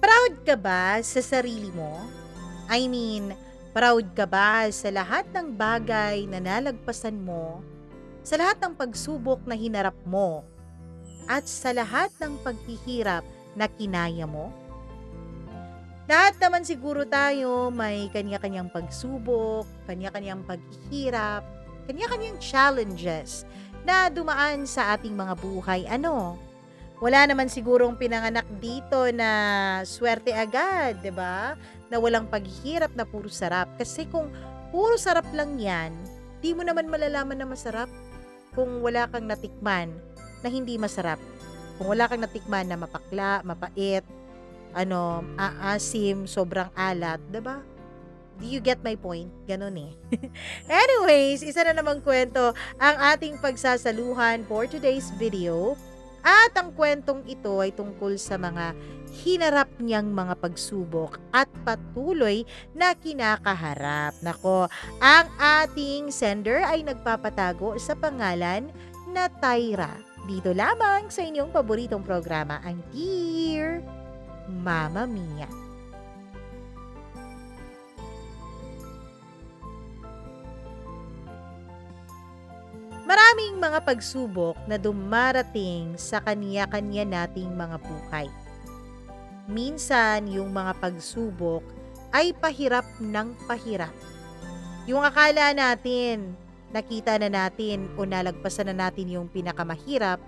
Proud ka ba sa sarili mo? I mean, proud ka ba sa lahat ng bagay na nalagpasan mo, sa lahat ng pagsubok na hinarap mo, at sa lahat ng paghihirap na kinaya mo? Lahat naman siguro tayo may kanya-kanyang pagsubok, kanya-kanyang paghihirap, kanya-kanyang challenges na dumaan sa ating mga buhay. Wala naman sigurong pinanganak dito na swerte agad, 'di ba? Na walang paghihirap, na puro sarap. Kasi kung puro sarap lang 'yan, 'di mo naman malalaman na masarap kung wala kang natikman na hindi masarap. Kung wala kang natikman na mapakla, mapait, aasim, sobrang alat, 'di ba? Do you get my point? Ganun eh. Anyways, isa na namang kwento ang ating pagsasaluhan for today's video. At ang kwentong ito ay tungkol sa mga hinarap niyang mga pagsubok at patuloy na kinakaharap. Nako, ang ating sender ay nagpapatago sa pangalan na Tyra. Dito lamang sa inyong paboritong programa, ang Dear Mama Mia. Maraming mga pagsubok na dumarating sa kanya-kanya nating mga buhay. Minsan, yung mga pagsubok ay pahirap ng pahirap. Yung akala natin, nakita na natin o nalagpasan na natin yung pinakamahirap,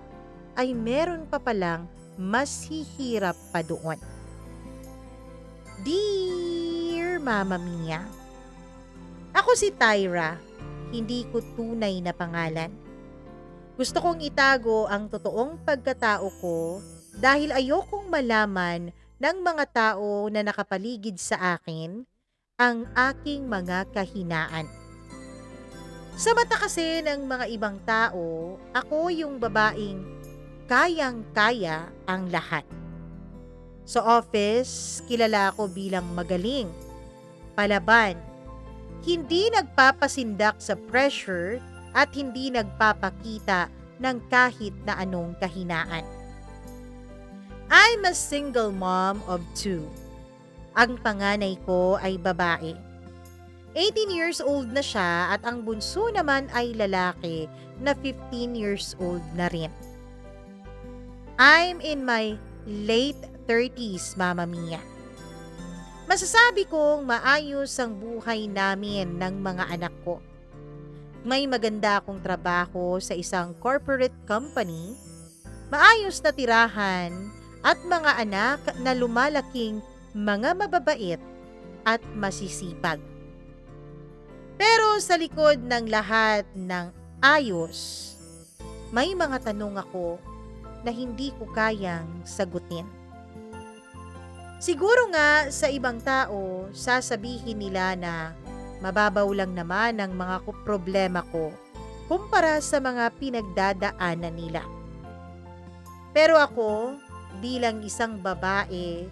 ay meron pa palang mas hihirap pa doon. Dear Mama Mia, ako si Tyra. Hindi ko tunay na pangalan. Gusto kong itago ang totoong pagkatao ko dahil ayokong malaman ng mga tao na nakapaligid sa akin ang aking mga kahinaan. Sa mata kasi ng mga ibang tao, ako yung babaeng kayang-kaya ang lahat. Sa office, kilala ako bilang magaling, palaban, hindi nagpapasindak sa pressure at hindi nagpapakita ng kahit na anong kahinaan. I'm a single mom of 2. Ang panganay ko ay babae. 18 years old na siya at ang bunso naman ay lalaki na 15 years old na rin. I'm in my late 30s, Mama Mia. Masasabi kong maayos ang buhay namin ng mga anak ko. May maganda akong trabaho sa isang corporate company, maayos na tirahan, at mga anak na lumalaking mga mababait at masisipag. Pero sa likod ng lahat ng ayos, may mga tanong ako na hindi ko kayang sagutin. Siguro nga sa ibang tao, sasabihin nila na mababaw lang naman ang mga problema ko kumpara sa mga pinagdadaanan nila. Pero ako, bilang isang babae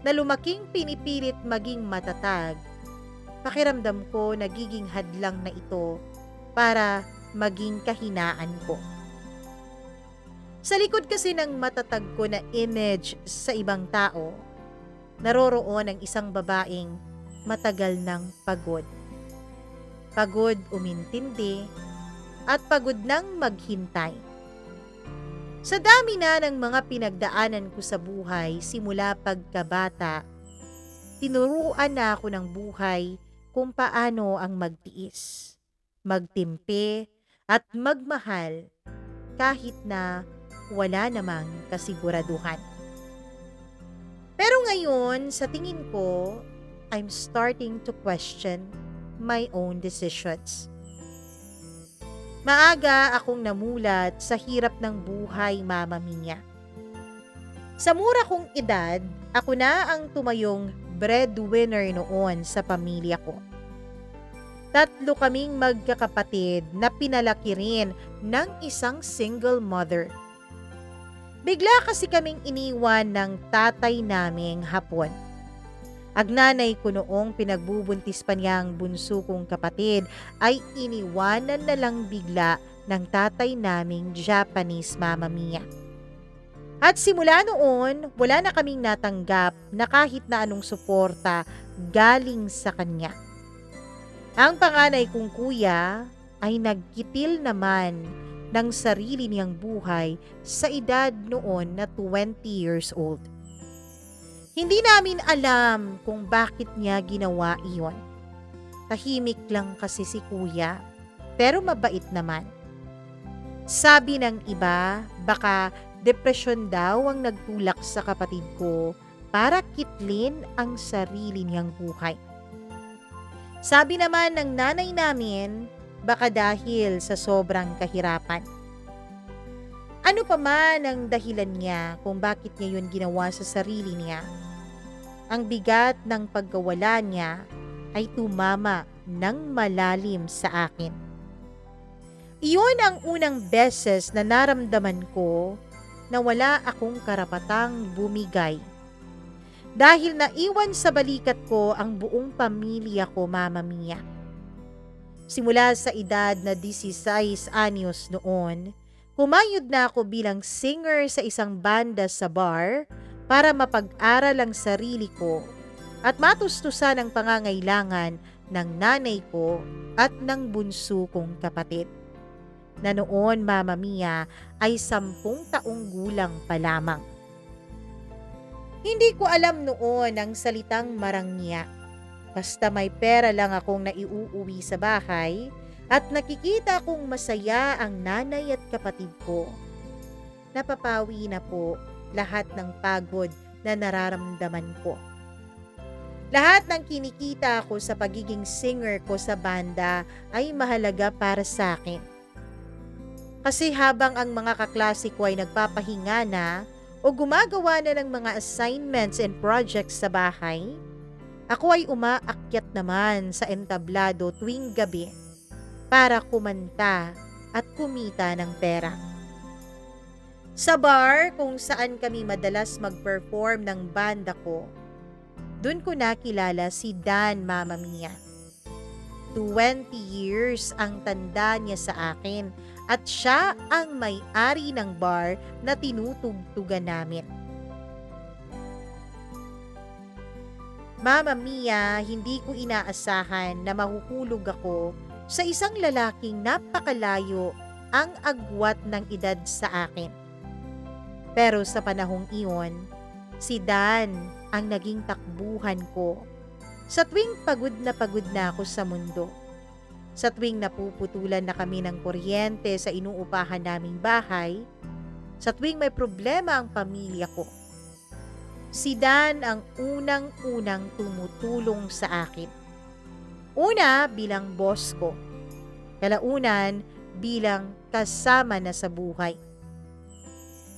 na lumaking pinipilit maging matatag, pakiramdam ko nagiging hadlang na ito para maging kahinaan ko. Sa likod kasi ng matatag ko na image sa ibang tao, naroroon ang isang babaeng matagal ng pagod. Pagod umintindi at pagod ng maghintay. Sa dami na ng mga pinagdaanan ko sa buhay simula pagkabata, tinuruan na ako ng buhay kung paano ang magtiis, magtimpe at magmahal kahit na wala namang kasiguraduhan. Pero ngayon, sa tingin ko, I'm starting to question my own decisions. Maaga akong namulat sa hirap ng buhay, Mama Mia. Sa mura kong edad, ako na ang tumayong breadwinner noon sa pamilya ko. 3 kaming magkakapatid na pinalaki rin ng isang single mother. Bigla kasi kaming iniwan ng tatay naming Hapon. Ang nanay ko noong pinagbubuntis pa niya ang bunso kong kapatid ay iniwanan na lang bigla ng tatay naming Japanese, Mama Mia. At simula noon, wala na kaming natanggap na kahit na anong suporta galing sa kanya. Ang panganay kong kuya ay nagkitil naman ng sarili niyang buhay sa edad noon na 20 years old. Hindi namin alam kung bakit niya ginawa iyon. Tahimik lang kasi si kuya, pero mabait naman. Sabi ng iba, baka depresyon daw ang nagtulak sa kapatid ko para kitlin ang sarili niyang buhay. Sabi naman ng nanay namin, baka dahil sa sobrang kahirapan. Ano pa man ang dahilan niya kung bakit niya yun ginawa sa sarili niya, ang bigat ng pagkawala niya ay tumama ng malalim sa akin. Iyon ang unang beses na naramdaman ko na wala akong karapatang bumigay. Dahil naiwan sa balikat ko ang buong pamilya ko, Mama Mia. Simula sa edad na 16 anyos noon, humayod na ako bilang singer sa isang banda sa bar para mapag-aral ang sarili ko at matustusan ang pangangailangan ng nanay ko at ng bunso kong kapatid, na noon, Mama Mia, ay 10 taong gulang pa lamang. Hindi ko alam noon ang salitang marangya. Basta may pera lang akong naiuuwi sa bahay at nakikita kong masaya ang nanay at kapatid ko. Napapawi na po lahat ng pagod na nararamdaman ko. Lahat ng kinikita ko sa pagiging singer ko sa banda ay mahalaga para sa akin. Kasi habang ang mga kaklase ko ay nagpapahinga na o gumagawa na ng mga assignments and projects sa bahay, ako ay umaakyat naman sa entablado tuwing gabi para kumanta at kumita ng pera. Sa bar kung saan kami madalas mag-perform ng banda ko, dun ko nakilala si Dan, Mama Mia. 20 years ang tanda niya sa akin at siya ang may-ari ng bar na tinutugtugan namin. Mama Mia, hindi ko inaasahan na mahuhulog ako sa isang lalaking napakalayo ang agwat ng edad sa akin. Pero sa panahong iyon, si Dan ang naging takbuhan ko sa tuwing pagod na ako sa mundo. Sa tuwing napuputulan na kami ng kuryente sa inuupahan naming bahay, sa tuwing may problema ang pamilya ko, si Dan ang unang-unang tumutulong sa akin. Una bilang boss ko, kalaunan bilang kasama na sa buhay.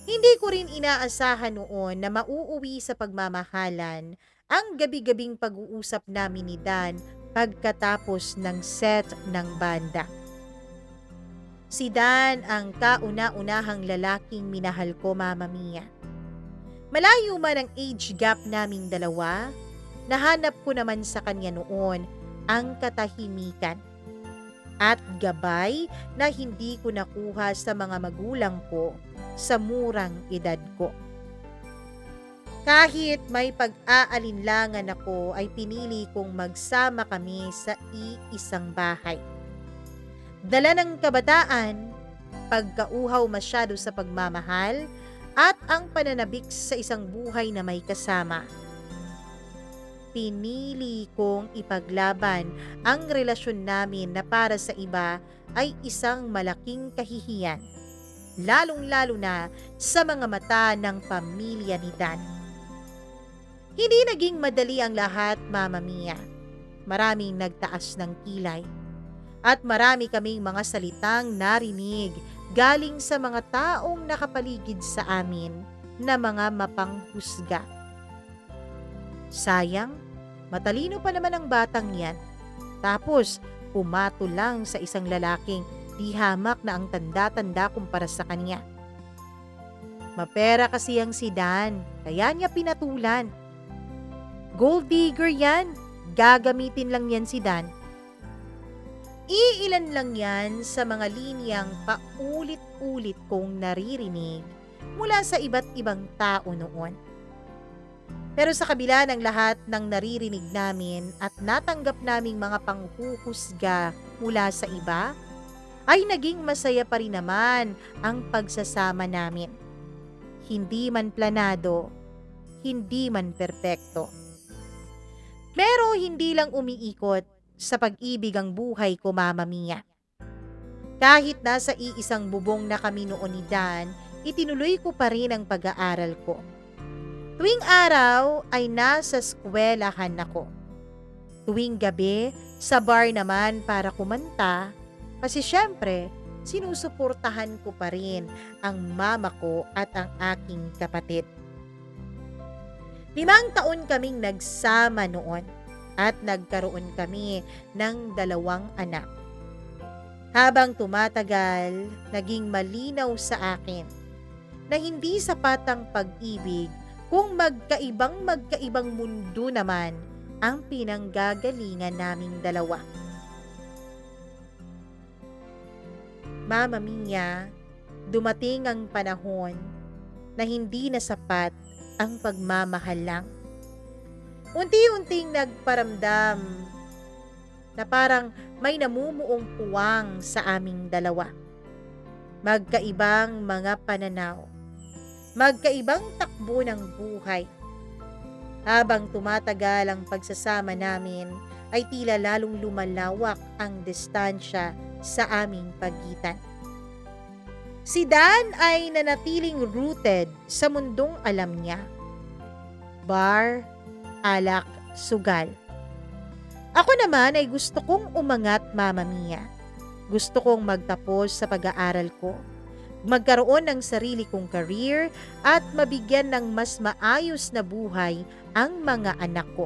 Hindi ko rin inaasahan noon na mauuwi sa pagmamahalan ang gabi-gabing pag-uusap namin ni Dan pagkatapos ng set ng banda. Si Dan ang kauna-unahang lalaking minahal ko, Mama Mia. Malayo man ang age gap naming dalawa, nahanap ko naman sa kanya noon ang katahimikan at gabay na hindi ko nakuha sa mga magulang ko sa murang edad ko. Kahit may pag-aalinlangan ako ay pinili kong magsama kami sa iisang bahay. Dala ng kabataan, pagkauhaw masyado sa pagmamahal at ang pananabik sa isang buhay na may kasama. Pinili kong ipaglaban ang relasyon namin na para sa iba ay isang malaking kahihiyan, lalong-lalo na sa mga mata ng pamilya ni Dan. Hindi naging madali ang lahat, Mama Mia. Maraming nagtaas ng kilay. At marami kaming mga salitang narinig galing sa mga taong nakapaligid sa amin na mga mapanghusga. Sayang, matalino pa naman ang batang yan. Tapos, pumato lang sa isang lalaking di hamak na ang tanda-tanda kumpara sa kanya. Mapera kasi ang si Dan, kaya niya pinatulan. Gold digger yan. Gagamitin lang yan si Dan. Iilan lang yan sa mga linyang paulit-ulit kong naririnig mula sa iba't ibang tao noon. Pero sa kabila ng lahat ng naririnig namin at natanggap naming mga panghuhusga mula sa iba, ay naging masaya pa rin naman ang pagsasama namin. Hindi man planado, hindi man perpekto. Pero hindi lang umiikot sa pag-ibig ang buhay ko, Mama Mia. Kahit nasa iisang bubong na kami noon ni Dan, itinuloy ko pa rin ang pag-aaral ko. Tuwing araw ay nasa eskwelahan ako. Tuwing gabi, sa bar naman para kumanta, kasi syempre, sinusuportahan ko pa rin ang mama ko at ang aking kapatid. 5 taon kaming nagsama noon at nagkaroon kami ng 2 anak. Habang tumatagal, naging malinaw sa akin na hindi sapat ang pag-ibig kung magkaibang mundo naman ang pinanggagalingan naming dalawa. Mama Mia, dumating ang panahon na hindi na sapat ang pagmamahal lang. Unti-unting nagparamdam na parang may namumuong puwang sa aming dalawa. Magkaibang mga pananaw, magkaibang takbo ng buhay. Habang tumatagal ang pagsasama namin, ay tila lalong lumalawak ang distansya sa aming pagitan. Si Dan ay nanatiling rooted sa mundong alam niya. Bar, alak, sugal. Ako naman ay gusto kong umangat, Mama Mia. Gusto kong magtapos sa pag-aaral ko, magkaroon ng sarili kong career at mabigyan ng mas maayos na buhay ang mga anak ko.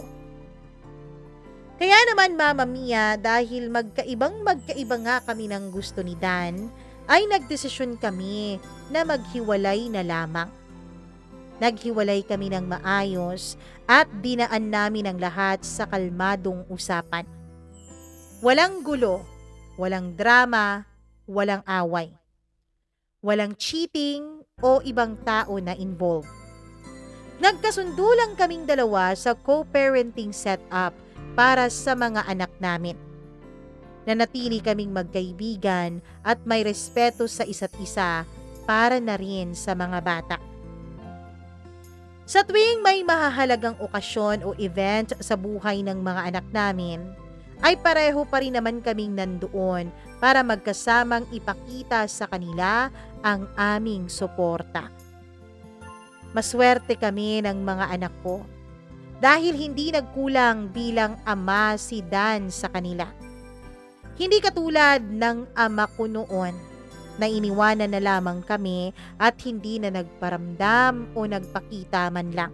Kaya naman, Mama Mia, dahil magkaiba nga kami ng gusto ni Dan, ay nagdesisyon kami na maghiwalay na lamang. Naghiwalay kami ng maayos at dinaan namin ang lahat sa kalmadong usapan. Walang gulo, walang drama, walang away. Walang cheating o ibang tao na involved. Nagkasundo lang kaming dalawa sa co-parenting setup para sa mga anak namin. Nanatili kaming magkaibigan at may respeto sa isa't isa para na rin sa mga bata. Sa tuwing may mahahalagang okasyon o event sa buhay ng mga anak namin, ay pareho pa rin naman kaming nandoon para magkasamang ipakita sa kanila ang aming suporta. Maswerte kami ng mga anak ko dahil hindi nagkulang bilang ama si Dan sa kanila. Hindi katulad ng ama ko noon na iniwanan na lamang kami at hindi na nagparamdam o nagpakita man lang.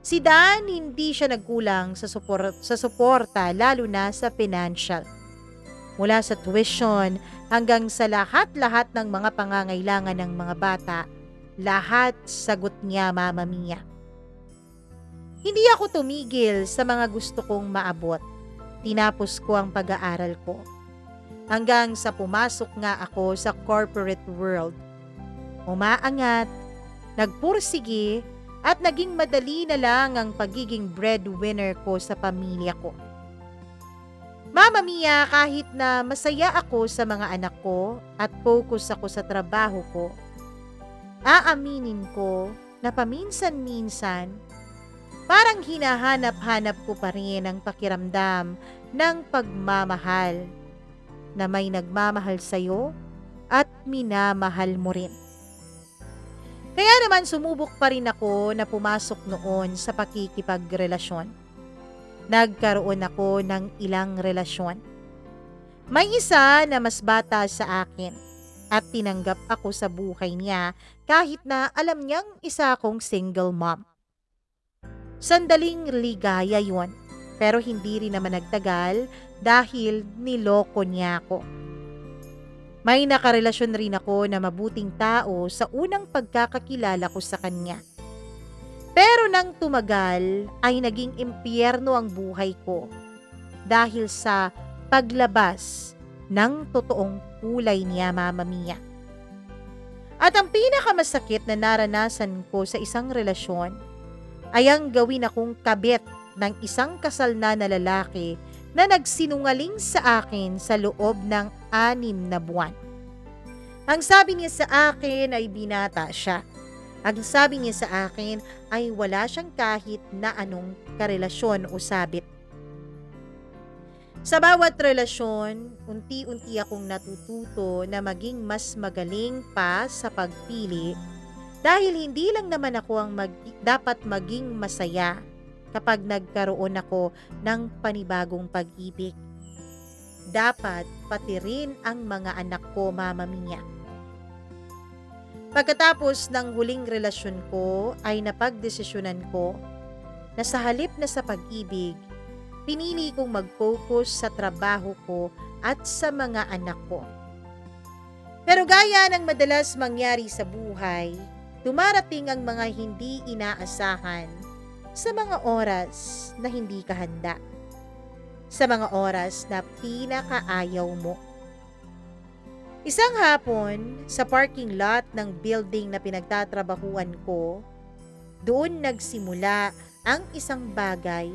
Si Dan, hindi siya nagkulang sa suporta lalo na sa financial. Mula sa tuition hanggang sa lahat-lahat ng mga pangangailangan ng mga bata, lahat sagot niya, Mama Mia. Hindi ako tumigil sa mga gusto kong maabot. Tinapos ko ang pag-aaral ko. Hanggang sa pumasok nga ako sa corporate world. Umaangat, nagpursige, at naging madali na lang ang pagiging breadwinner ko sa pamilya ko. Mama Mia, kahit na masaya ako sa mga anak ko at focus ako sa trabaho ko, aaminin ko na paminsan-minsan, parang hinahanap-hanap ko pa rin ang pakiramdam ng pagmamahal na may nagmamahal sa'yo at minamahal mo rin. Kaya naman sumubok pa rin ako na pumasok noon sa pakikipagrelasyon. Nagkaroon ako ng ilang relasyon. May isa na mas bata sa akin at tinanggap ako sa buhay niya kahit na alam niyang isa akong single mom. Sandaling ligaya yon, pero hindi rin naman nagtagal dahil niloko niya ako. May nakarelasyon rin ako na mabuting tao sa unang pagkakakilala ko sa kanya. Pero nang tumagal ay naging impyerno ang buhay ko dahil sa paglabas ng totoong kulay niya, Mama Mia. At ang pinakamasakit na naranasan ko sa isang relasyon ay ang gawin akong kabit ng isang kasal na lalaki na nagsinungaling sa akin sa loob ng 6 na buwan. Ang sabi niya sa akin ay binata siya. Ang sabi niya sa akin ay wala siyang kahit na anong karelasyon o sabit. Sa bawat relasyon, unti-unti akong natututo na maging mas magaling pa sa pagpili dahil hindi lang naman ako ang dapat maging masaya kapag nagkaroon ako ng panibagong pag-ibig. Dapat pati rin ang mga anak ko, Mama Mia. Pagkatapos ng huling relasyon ko ay napagdesisyonan ko na sa halip na sa pag-ibig, pinili kong mag-focus sa trabaho ko at sa mga anak ko. Pero gaya ng madalas mangyari sa buhay, dumarating ang mga hindi inaasahan sa mga oras na hindi ka handa. Sa mga oras na pinakaayaw mo. Isang hapon, sa parking lot ng building na pinagtatrabahuan ko, doon nagsimula ang isang bagay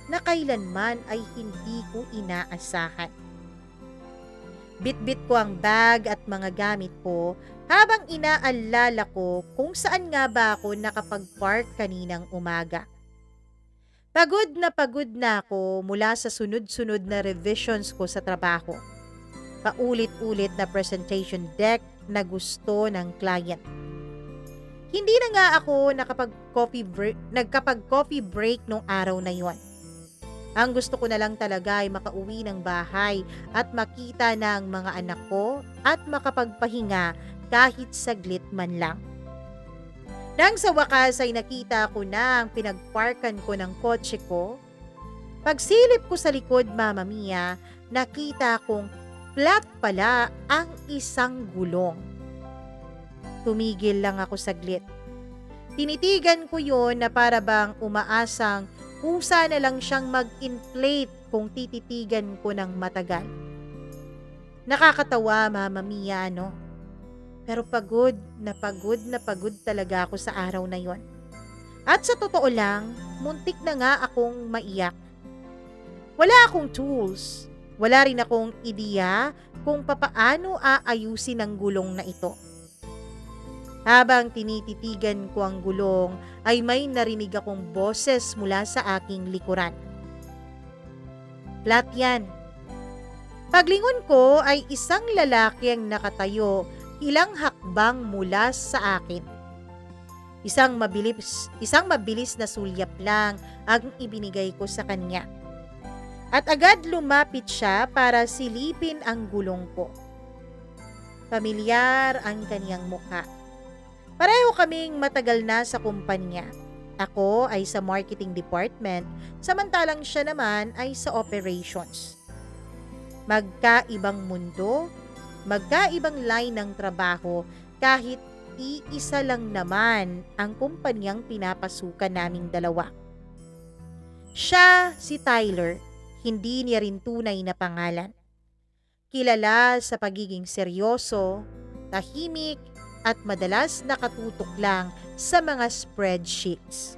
na kailanman ay hindi ko inaasahan. Bitbit ko ang bag at mga gamit ko habang inaalala ko kung saan nga ba ako nakapag-park kaninang umaga. Pagod na ako mula sa sunod-sunod na revisions ko sa trabaho. Paulit-ulit na presentation deck na gusto ng client. Hindi na nga ako nagkapag-coffee break nung araw na yon. Ang gusto ko na lang talaga ay makauwi ng bahay at makita na ang mga anak ko at makapagpahinga kahit saglit man lang. Nang sa wakas ay nakita ko na ang pinagparkan ko ng kotse ko, pagsilip ko sa likod, Mama Mia, nakita kong flat pala ang isang gulong. Tumigil lang ako saglit. Tinitigan ko yon na para bang umaasang kusa na lang siyang mag-inflate kung tititigan ko ng matagal. Nakakatawa, Mama Mia, no? Pero pagod talaga ako sa araw na yon. At sa totoo lang, muntik na nga akong maiyak. Wala akong tools. Wala rin akong ideya kung papaano aayusin ang gulong na ito. Habang tinititigan ko ang gulong, ay may narinig akong boses mula sa aking likuran. Flat yan. Paglingon ko ay isang lalaki ang nakatayo ilang hakbang mula sa akin. Isang mabilis na sulyap lang ang ibinigay ko sa kanya. At agad lumapit siya para silipin ang gulong ko. Pamilyar ang kaniyang mukha. Pareho kaming matagal na sa kumpanya. Ako ay sa marketing department, samantalang siya naman ay sa operations. Magkaibang mundo, magkaibang line ng trabaho kahit iisa lang naman ang kumpanyang pinapasukan naming dalawa. Siya si Tyler. Hindi niya rin tunay na pangalan. Kilala sa pagiging seryoso, tahimik, at madalas nakatutok lang sa mga spreadsheets.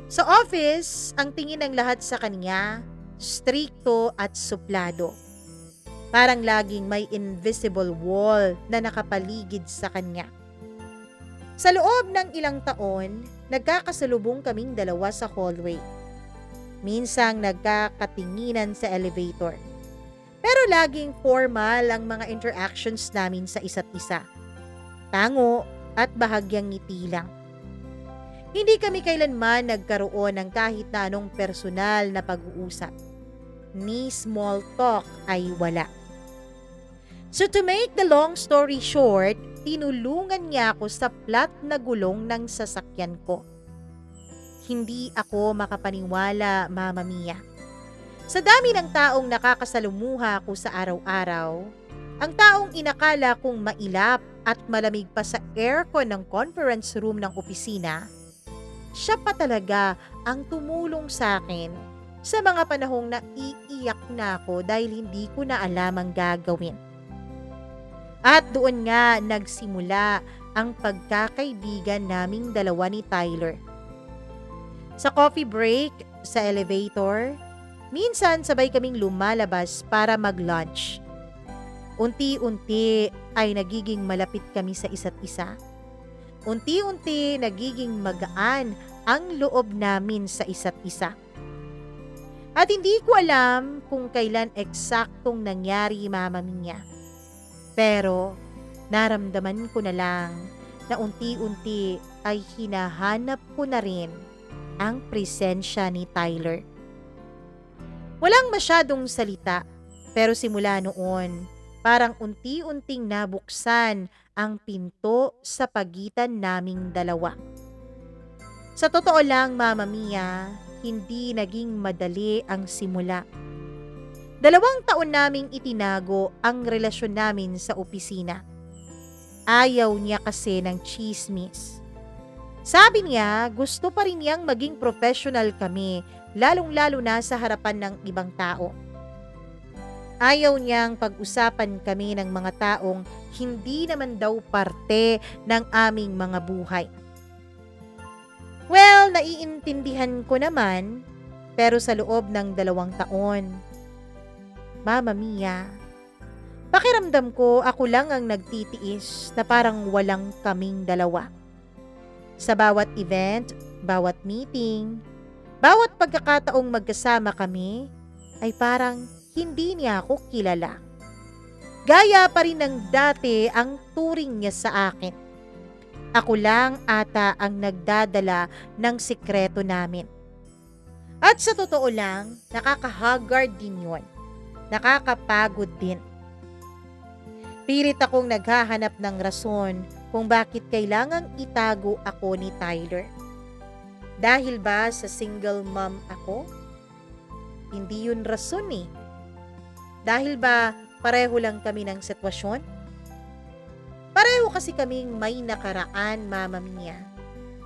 Sa office, ang tingin ng lahat sa kanya, strikto at suplado. Parang laging may invisible wall na nakapaligid sa kanya. Sa loob ng ilang taon, nagkakasalubong kaming dalawa sa hallway. Minsang nagkakatinginan sa elevator. Pero laging formal ang mga interactions namin sa isa't isa. Tango at bahagyang ngiti lang. Hindi kami kailanman nagkaroon ng kahit na anong personal na pag-uusap. Ni small talk ay wala. So to make the long story short, tinulungan niya ako sa flat na gulong ng sasakyan ko. Hindi ako makapaniwala, Mama Mia. Sa dami ng taong nakakasalumuha ko sa araw-araw, ang taong inakala kong mailap at malamig pa sa aircon ng conference room ng opisina, siya pa talaga ang tumulong sa akin sa mga panahong naiiyak na ako dahil hindi ko na alam ang gagawin. At doon nga nagsimula ang pagkakaibigan naming dalawa ni Tyler. Sa coffee break, sa elevator, minsan sabay kaming lumalabas para mag-lunch. Unti-unti ay nagiging malapit kami sa isa't isa. Unti-unti nagiging magaan ang loob namin sa isa't isa. At hindi ko alam kung kailan eksaktong nangyari, Mama Mia. Pero naramdaman ko na lang na unti-unti ay hinahanap ko na rin ang presensya ni Tyler. Walang masyadong salita, pero simula noon, parang unti-unting nabuksan ang pinto sa pagitan naming dalawa. Sa totoo lang, Mama Mia, hindi naging madali ang simula. 2 taon naming itinago ang relasyon namin sa opisina. Ayaw niya kasi ng tsismis. Sabi niya, gusto pa rin niyang maging professional kami, lalong-lalo na sa harapan ng ibang tao. Ayaw niyang pag-usapan kami ng mga taong hindi naman daw parte ng aming mga buhay. Well, naiintindihan ko naman, pero sa loob ng 2 taon, Mama Mia, pakiramdam ko ako lang ang nagtitiis na parang walang kaming dalawa. Sa bawat event, bawat meeting, bawat pagkakataong magkasama kami, ay parang hindi niya ako kilala. Gaya pa rin ng dati ang turing niya sa akin. Ako lang ata ang nagdadala ng sikreto namin. At sa totoo lang, nakakahaggard din yun. Nakakapagod din. Pilit akong naghahanap ng rason kung bakit kailangang itago ako ni Tyler. Dahil ba sa single mom ako? Hindi yun rason eh. Dahil ba pareho lang kami ng sitwasyon? Pareho kasi kaming may nakaraan, Mama Mia.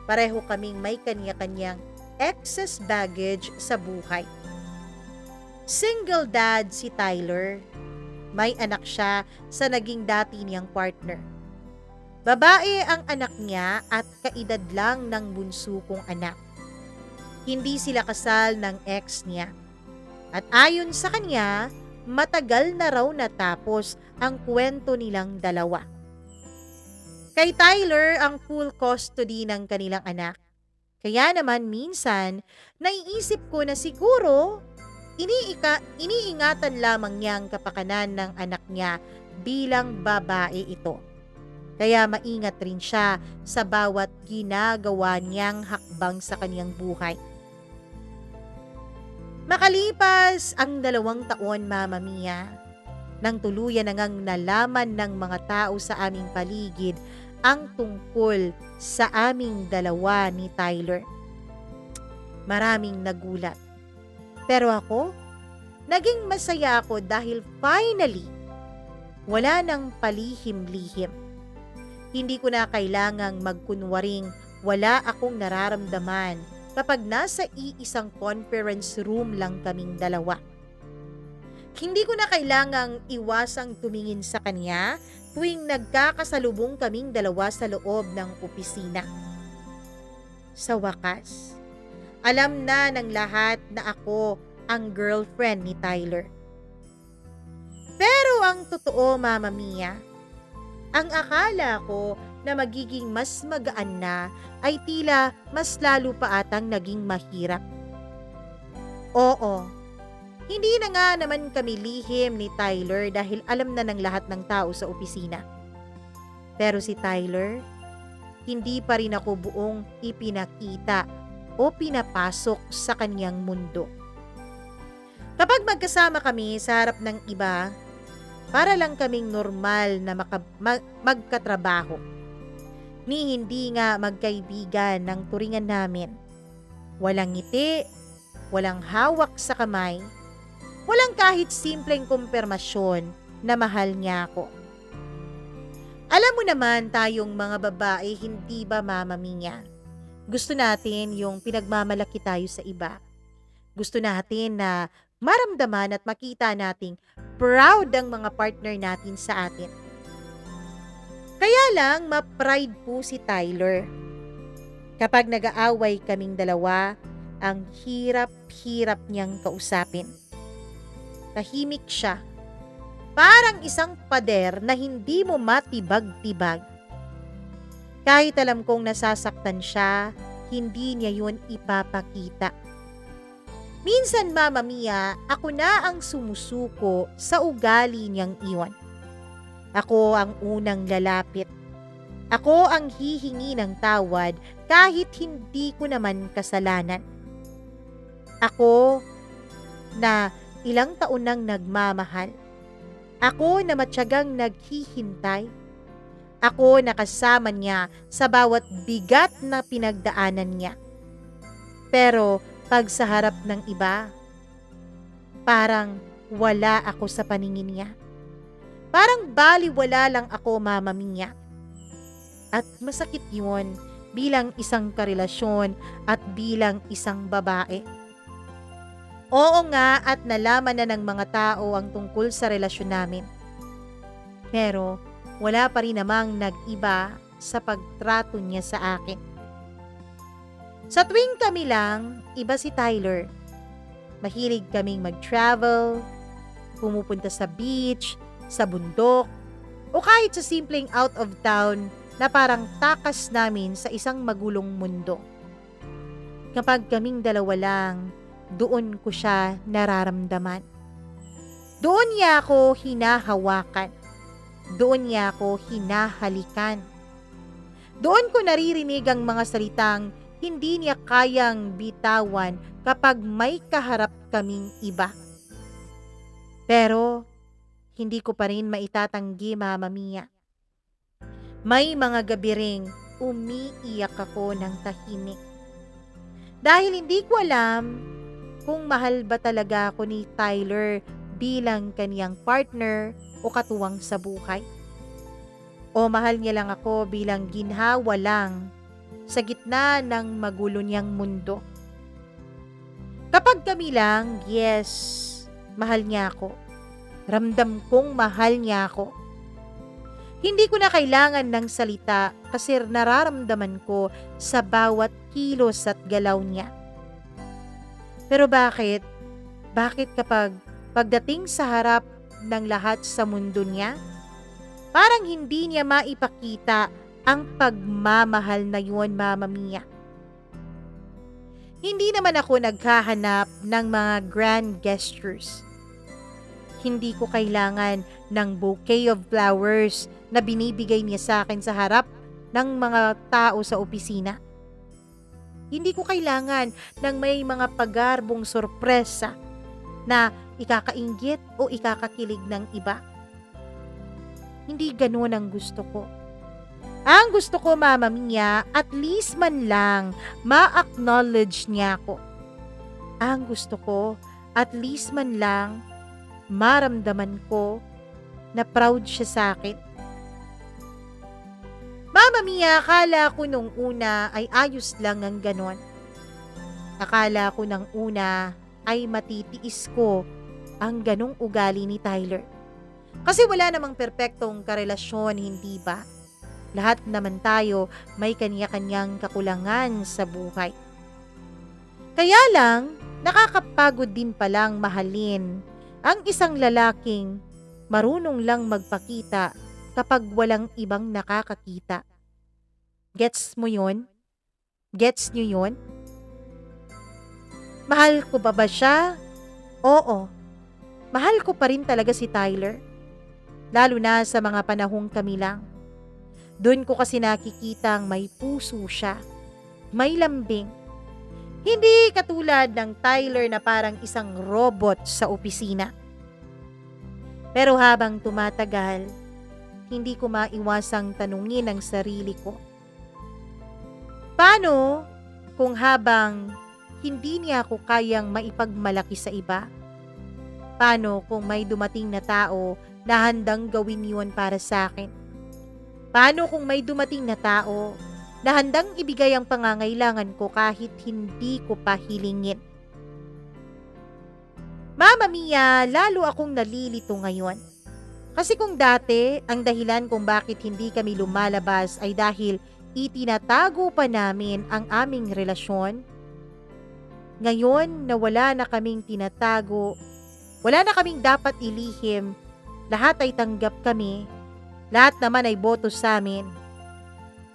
Pareho kaming may kanya-kanyang excess baggage sa buhay. Single dad si Tyler. May anak siya sa naging dati niyang partner. Babae ang anak niya at kaedad lang ng bunso kong anak. Hindi sila kasal ng ex niya. At ayon sa kanya, matagal na raw natapos ang kwento nilang dalawa. Kay Tyler ang full custody ng kanilang anak. Kaya naman minsan, naiisip ko na siguro iniingatan lamang niya ang kapakanan ng anak niya bilang babae ito. Kaya maingat rin siya sa bawat ginagawa niyang hakbang sa kaniyang buhay. Makalipas ang 2 taon, Mama Mia, nang tuluyan na ngang nalaman ng mga tao sa aming paligid ang tungkol sa aming dalawa ni Tyler. Maraming nagulat. Pero ako, naging masaya ako dahil finally, wala nang palihim-lihim. Hindi ko na kailangang magkunwaring wala akong nararamdaman kapag nasa iisang conference room lang kaming dalawa. Hindi ko na kailangang iwasang tumingin sa kanya tuwing nagkakasalubong kaming dalawa sa loob ng opisina. Sa wakas, alam na ng lahat na ako ang girlfriend ni Tyler. Pero ang totoo, Mama Mia, ang akala ko na magiging mas magaan na ay tila mas lalo pa atang naging mahirap. Oo, hindi na nga naman kami lihim ni Tyler dahil alam na ng lahat ng tao sa opisina. Pero si Tyler, hindi pa rin ako buong ipinakita o pinapasok sa kanyang mundo. Kapag magkasama kami sa harap ng iba, para lang kaming normal na magkatrabaho. Ni hindi nga magkaibigan ng turingan namin. Walang ngiti, walang hawak sa kamay, walang kahit simpleng kumpirmasyon na mahal niya ako. Alam mo naman tayong mga babae, hindi ba, Mama Mia? Gusto natin yung pinagmamalaki tayo sa iba. Gusto natin na maramdaman at makita nating proud ang mga partner natin sa atin. Kaya lang ma-pride po si Tyler. Kapag nag-aaway kaming dalawa, ang hirap-hirap niyang kausapin. Tahimik siya, parang isang pader na hindi mo matibag-tibag. Kahit alam kong nasasaktan siya, hindi niya yun ipapakita. Minsan, Mama Mia, ako na ang sumusuko sa ugali niyang iwan. Ako ang unang lalapit. Ako ang hihingi ng tawad kahit hindi ko naman kasalanan. Ako na ilang taon nang nagmamahal. Ako na matyagang naghihintay. Ako na kasama niya sa bawat bigat na pinagdaanan niya. Pero pag sa harap ng iba, parang wala ako sa paningin niya. Parang baliwala lang ako, Mama Mia. At masakit yun bilang isang karelasyon at bilang isang babae. Oo nga, at nalaman na ng mga tao ang tungkol sa relasyon namin. Pero wala pa rin namang nag-iba sa pagtrato niya sa akin. Sa tuwing kami lang, iba si Tyler. Mahilig kaming mag-travel, pumupunta sa beach, sa bundok, o kahit sa simpleng out of town na parang takas namin sa isang magulong mundo. Kapag kaming dalawa lang, doon ko siya nararamdaman. Doon niya ako hinahawakan. Doon niya ako hinahalikan. Doon ko naririnig ang mga salitang hindi niya kayang bitawan kapag may kaharap kaming iba. Pero hindi ko pa rin maitatanggi, Mama Mia. May mga gabi ring umiiyak ako ng tahimik. Dahil hindi ko alam kung mahal ba talaga ako ni Tyler bilang kaniyang partner o katuwang sa buhay. O mahal niya lang ako bilang ginhawa lang sa gitna ng magulo niyang mundo. Kapag kami lang, yes, mahal niya ako. Ramdam kong mahal niya ako. Hindi ko na kailangan ng salita kasi nararamdaman ko sa bawat kilos at galaw niya. Pero bakit? Bakit kapag pagdating sa harap ng lahat sa mundo niya, parang hindi niya maipakita ang pagmamahal na yun, Mama Mia? Hindi naman ako naghahanap ng mga grand gestures. Hindi ko kailangan ng bouquet of flowers na binibigay niya sa akin sa harap ng mga tao sa opisina. Hindi ko kailangan ng may mga pagarbong sorpresa na ikakainggit o ikakakilig ng iba. Hindi ganoon ang gusto ko. Ang gusto ko, Mama Mia, at least man lang ma-acknowledge niya ako. Ang gusto ko, at least man lang maramdaman ko na proud siya sa akin. Mama Mia, akala ko nung una ay ayos lang ang ganon. Akala ko nung una ay matitiis ko ang ganong ugali ni Tyler. Kasi wala namang perpektong karelasyon, hindi ba? Lahat naman tayo may kanya-kanyang kakulangan sa buhay. Kaya lang, nakakapagod din palang mahalin ang isang lalaking marunong lang magpakita kapag walang ibang nakakakita. Gets mo yun? Gets nyo yun? Mahal ko ba siya? Oo. Mahal ko pa rin talaga si Tyler. Lalo na sa mga panahong kami lang. Doon ko kasi nakikitang may puso siya. May lambing. Hindi katulad ng Tyler na parang isang robot sa opisina. Pero habang tumatagal, hindi ko maiwasang tanungin ang sarili ko. Paano kung habang hindi niya ako kayang maipagmalaki sa iba? Paano kung may dumating na tao na handang gawin yun para sa akin? Paano kung may dumating na tao na handang ibigay ang pangangailangan ko kahit hindi ko pa hilingin? Mama Mia, lalo akong nalilito ngayon. Kasi kung dati, ang dahilan kung bakit hindi kami lumalabas ay dahil itinatago pa namin ang aming relasyon, ngayon na wala na kaming tinatago, wala na kaming dapat ilihim, lahat ay tanggap kami, lahat naman ay boto sa amin.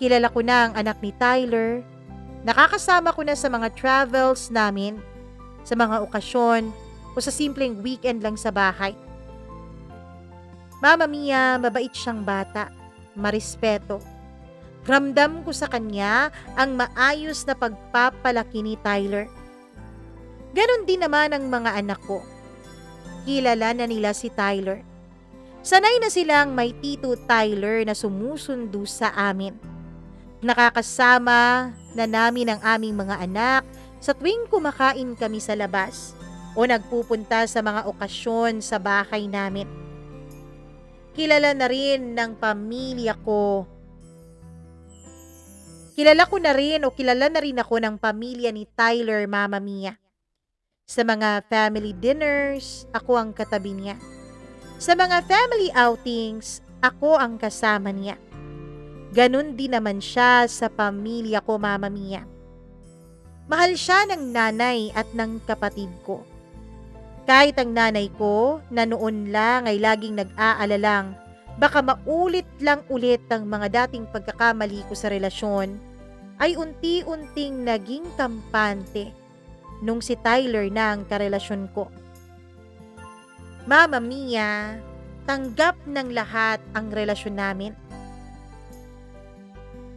Kilala ko na ang anak ni Tyler, nakakasama ko na sa mga travels namin, sa mga okasyon, o sa simpleng weekend lang sa bahay. Mama Mia, mabait siyang bata, marespeto. Ramdam ko sa kanya ang maayos na pagpapalaki ni Tyler. Ganon din naman ang mga anak ko. Kilala na nila si Tyler. Sanay na silang may tito Tyler na sumusundo sa amin. Nakakasama na namin ang aming mga anak sa tuwing kumakain kami sa labas o nagpupunta sa mga okasyon sa bahay namin. Kilala na rin ng pamilya ko. Kilala ko na rin o kilala na rin ako ng pamilya ni Tyler, Mama Mia. Sa mga family dinners, ako ang katabi niya. Sa mga family outings, ako ang kasama niya. Ganun din naman siya sa pamilya ko, Mama Mia. Mahal siya ng nanay at ng kapatid ko. Kahit ang nanay ko na noon lang ay laging nag-aalalang baka maulit lang ulit ang mga dating pagkakamali ko sa relasyon, ay unti-unting naging kampante nung si Tyler na ang karelasyon ko. Mama Mia, tanggap ng lahat ang relasyon namin.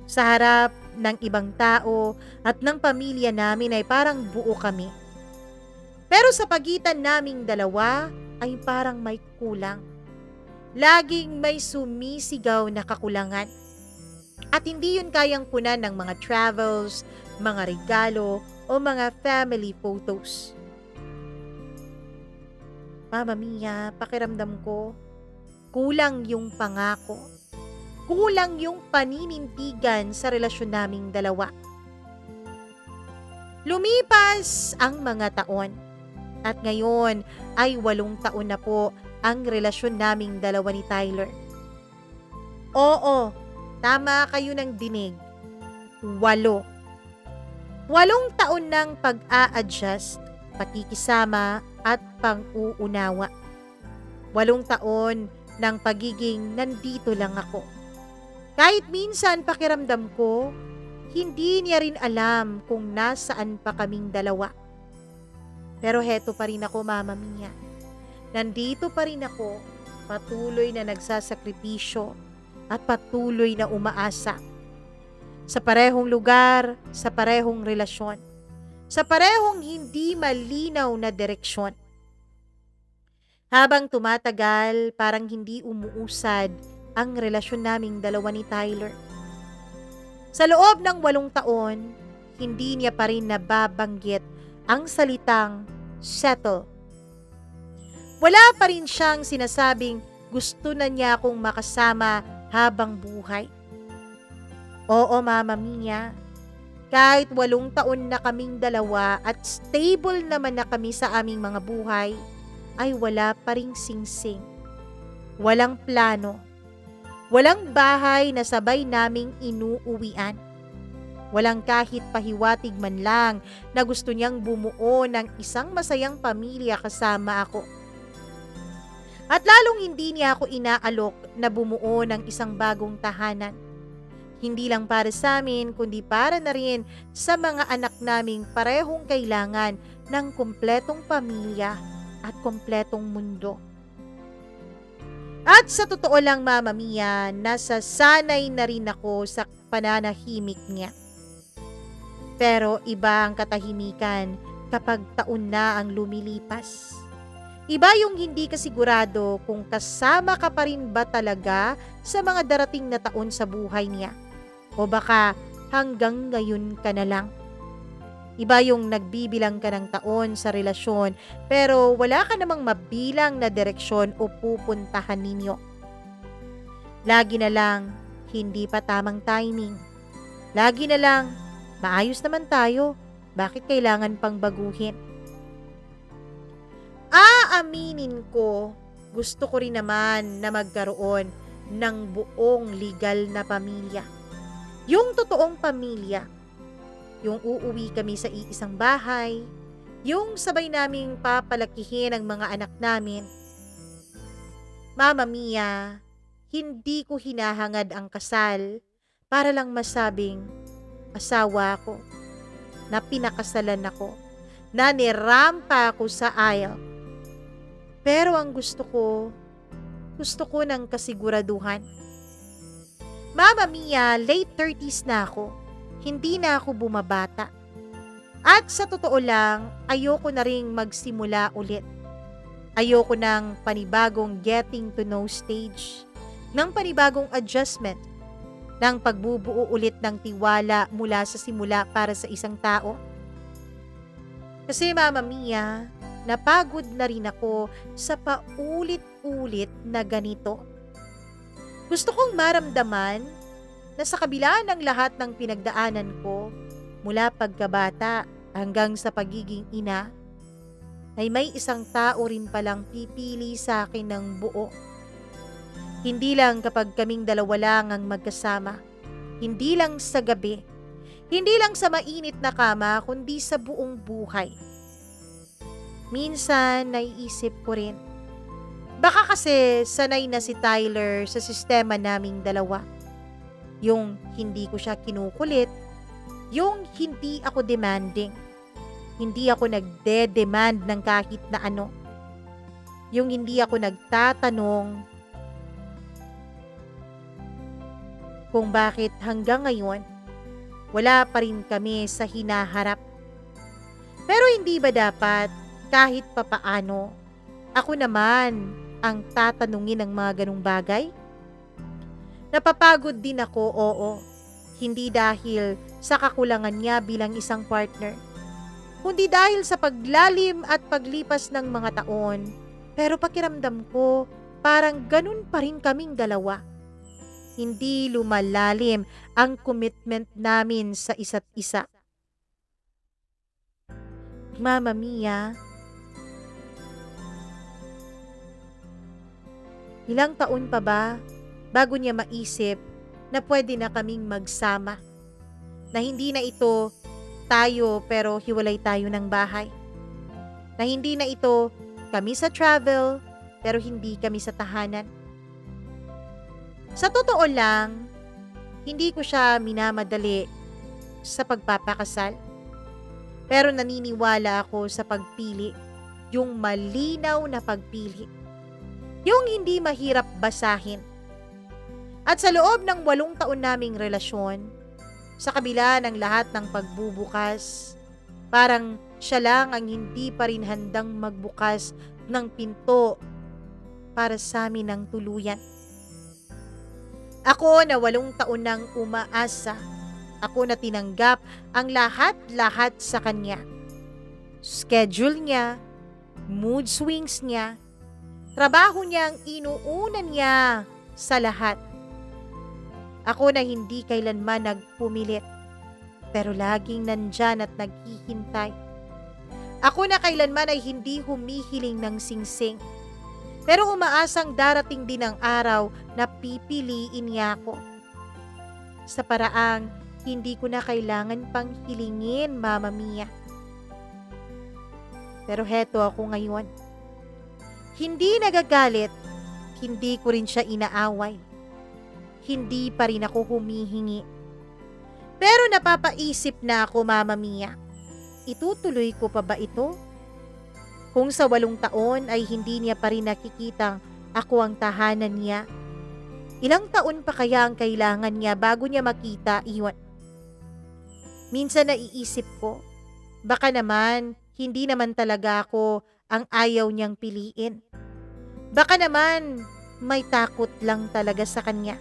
Sa harap ng ibang tao at ng pamilya namin ay parang buo kami. Pero sa pagitan naming dalawa ay parang may kulang. Laging may sumisigaw na kakulangan. At hindi yun kayang punan ng mga travels, mga regalo, o mga family photos. Mama Mia, pakiramdam ko, kulang yung pangako. Kulang yung paninindigan sa relasyon naming dalawa. Lumipas ang mga taon. At ngayon ay 8 taon na po ang relasyon naming dalawa ni Tyler. Oo, tama kayo ng dinig. 8. 8 taon ng pag-a-adjust, pakikisama at pang-uunawa. 8 taon ng pagiging nandito lang ako. Kahit minsan pakiramdam ko, hindi niya rin alam kung nasaan pa kaming dalawa. Pero heto pa rin ako, Mama Mia. Nandito pa rin ako, patuloy na nagsasakripisyo at patuloy na umaasa. Sa parehong lugar, sa parehong relasyon, sa parehong hindi malinaw na direksyon. Habang tumatagal, parang hindi umuusad ang relasyon naming dalawa ni Tyler. Sa loob ng 8 taon, hindi niya pa rin nababanggit ang salitang settle. Wala pa rin siyang sinasabing gusto na niya akong makasama habang buhay. Oo, Mama Mia, kahit 8 taon na kaming dalawa at stable naman na kami sa aming mga buhay, ay wala pa ring singsing. Walang plano. Walang bahay na sabay naming inuuwian. Walang kahit pahiwatig man lang na gusto niyang bumuo ng isang masayang pamilya kasama ako. At lalong hindi niya ako inaalok na bumuo ng isang bagong tahanan. Hindi lang para sa amin, kundi para na rin sa mga anak naming parehong kailangan ng kumpletong pamilya at kumpletong mundo. At sa totoo lang, Mama Mia, nasasanay na rin ako sa pananahimik niya. Pero iba ang katahimikan kapag taon na ang lumilipas. Iba yung hindi ka sigurado kung kasama ka pa rin ba talaga sa mga darating na taon sa buhay niya. O baka hanggang ngayon ka na lang. Iba yung nagbibilang ka ng taon sa relasyon pero wala ka namang mabilang na direksyon o pupuntahan ninyo. Lagi na lang, hindi pa tamang timing. Lagi na lang, maayos naman tayo. Bakit kailangan pang baguhin? Aaminin ko, gusto ko rin naman na magkaroon ng buong legal na pamilya. Yung totoong pamilya, yung uuwi kami sa iisang bahay, yung sabay naming papalakihin ang mga anak namin. Mama Mia, hindi ko hinahangad ang kasal para lang masabing asawa ko, na pinakasalan ako, na nirampa ako sa aisle. Pero ang gusto ko ng kasiguraduhan. Mama Mia, late 30s na ako. Hindi na ako bumabata. At sa totoo lang, ayoko na ring magsimula ulit. Ayoko ng panibagong getting to know stage, ng panibagong adjustment, ng pagbubuo ulit ng tiwala mula sa simula para sa isang tao. Kasi Mama Mia, napagod na rin ako sa paulit-ulit na ganito. Gusto kong maramdaman na sa kabila ng lahat ng pinagdaanan ko, mula pagkabata hanggang sa pagiging ina, ay may isang tao rin palang pipili sa akin ng buo. Hindi lang kapag kaming dalawa lang ang magkasama, hindi lang sa gabi, hindi lang sa mainit na kama, kundi sa buong buhay. Minsan, naiisip ko rin, baka kasi sanay na si Tyler sa sistema naming dalawa. Yung hindi ko siya kinukulit, yung hindi ako demanding, hindi ako nagde-demand ng kahit na ano, yung hindi ako nagtatanong kung bakit hanggang ngayon wala pa rin kami sa hinaharap. Pero hindi ba dapat kahit papaano ako naman ang tatanungin ng mga ganung bagay? Napapagod din ako, oo. Hindi dahil sa kakulangan niya bilang isang partner, kundi dahil sa paglalim at paglipas ng mga taon. Pero pakiramdam ko, parang ganun pa rin kaming dalawa. Hindi lumalalim ang commitment namin sa isa't isa. Mama Mia, ilang taon pa ba bago niya maisip na pwede na kaming magsama? Na hindi na ito tayo pero hiwalay tayo ng bahay. Na hindi na ito kami sa travel pero hindi kami sa tahanan. Sa totoo lang, hindi ko siya minamadali sa pagpapakasal. Pero naniniwala ako sa pagpili, yung malinaw na pagpili. Yung hindi mahirap basahin. At sa loob ng 8 taon naming relasyon, sa kabila ng lahat ng pagbubukas, parang siya lang ang hindi pa rin handang magbukas ng pinto para sa amin ng tuluyan. Ako na 8 taon nang umaasa, ako na tinanggap ang lahat-lahat sa kanya. Schedule niya, mood swings niya, trabaho niya ang inuunan niya sa lahat. Ako na hindi kailanman nagpumilit, pero laging nandyan at naghihintay. Ako na kailanman ay hindi humihiling ng singsing, pero umaasang darating din ang araw na pipiliin niya ako. Sa paraang hindi ko na kailangan pang hilingin, Mama Mia. Pero heto ako ngayon. Hindi nagagalit, hindi ko rin siya inaaway. Hindi pa rin ako humihingi. Pero napapaisip na ako, Mama Mia. Itutuloy ko pa ba ito? Kung sa 8 taon ay hindi niya pa rin nakikitang ako ang tahanan niya, ilang taon pa kaya ang kailangan niya bago niya makita iyon? Minsan naiisip ko, baka naman hindi naman talaga ako ang ayaw niyang piliin. Baka naman may takot lang talaga sa kanya.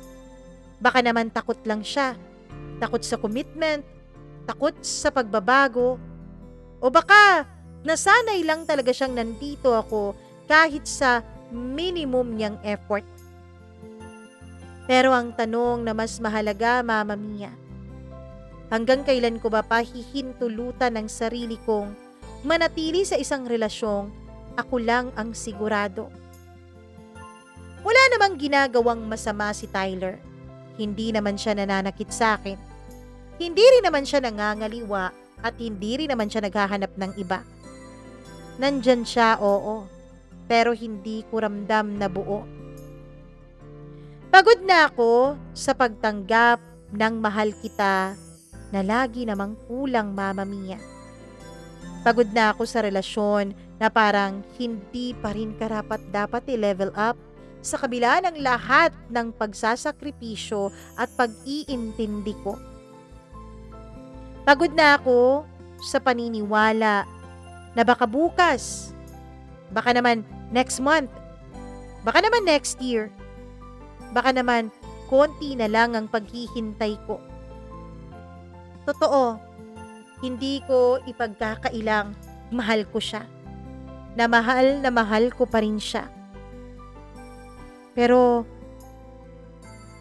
Baka naman takot lang siya. Takot sa commitment, takot sa pagbabago, o baka nasanay lang talaga siyang nandito ako kahit sa minimum niyang effort. Pero ang tanong na mas mahalaga, Mama Mia, hanggang kailan ko ba pahihintulutan ng sarili kong manatili sa isang relasyong ako lang ang sigurado? namang ginagawang masama si Tyler. Hindi naman siya nananakit sa akin. Hindi rin naman siya nangangaliwa at hindi rin naman siya naghahanap ng iba. Nandyan siya, oo, pero hindi ko ramdam na buo. Pagod na ako sa pagtanggap ng mahal kita na lagi namang kulang, Mama Mia. Pagod na ako sa relasyon na parang hindi pa rin karapat-dapat i-level up sa kabila ng lahat ng pagsasakripisyo at pag-iintindi ko. Pagod na ako sa paniniwala na baka bukas, baka naman next month, baka naman next year, baka naman konti na lang ang paghihintay ko. Totoo, hindi ko ipagkakailang mahal ko siya. Na mahal ko pa rin siya. Pero,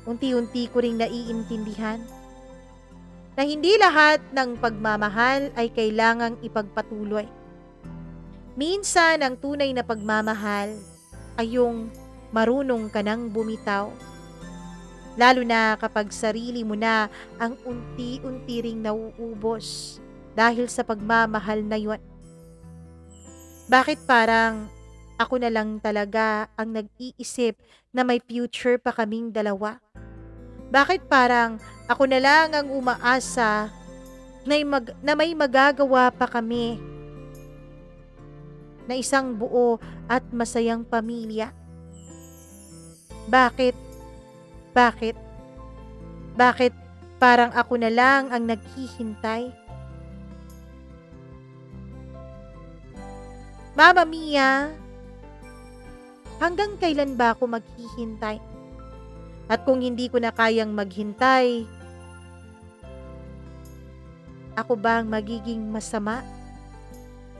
unti-unti ko ring naiintindihan na hindi lahat ng pagmamahal ay kailangang ipagpatuloy. Minsan, ang tunay na pagmamahal ay yung marunong ka nang bumitaw. Lalo na kapag sarili mo na ang unti-unti ring nauubos dahil sa pagmamahal na yun. Bakit parang ako na lang talaga ang nag-iisip na may future pa kaming dalawa? Bakit parang ako na lang ang umaasa na may magagawa pa kami na isang buo at masayang pamilya? Bakit? Bakit? Bakit parang ako na lang ang naghihintay? Mama Mia, hanggang kailan ba ako maghihintay? At kung hindi ko na kayang maghintay, ako bang magiging masama?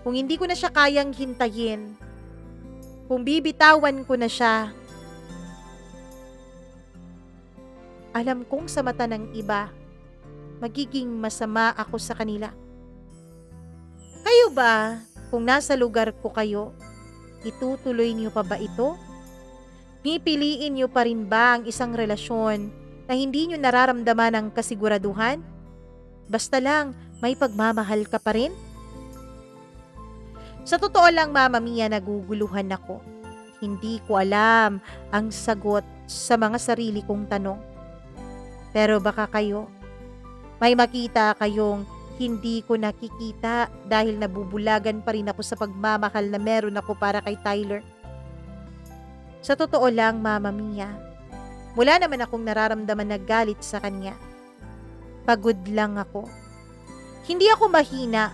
Kung hindi ko na siya kayang hintayin, kung bibitawan ko na siya, alam kong sa mata ng iba, magiging masama ako sa kanila. Kayo ba, kung nasa lugar ko kayo, itutuloy niyo pa ba ito? Pipiliin niyo pa rin ba ang isang relasyon na hindi niyo nararamdaman ang kasiguraduhan? Basta lang, may pagmamahal ka pa rin? Sa totoo lang, Mama Mia, naguguluhan ako. Hindi ko alam ang sagot sa mga sarili kong tanong. Pero baka kayo, may makita kayong hindi ko nakikita dahil nabubulagan pa rin ako sa pagmamahal na meron ako para kay Tyler. Sa totoo lang, Mama Mia, wala naman akong nararamdaman na galit sa kanya. Pagod lang ako. Hindi ako mahina,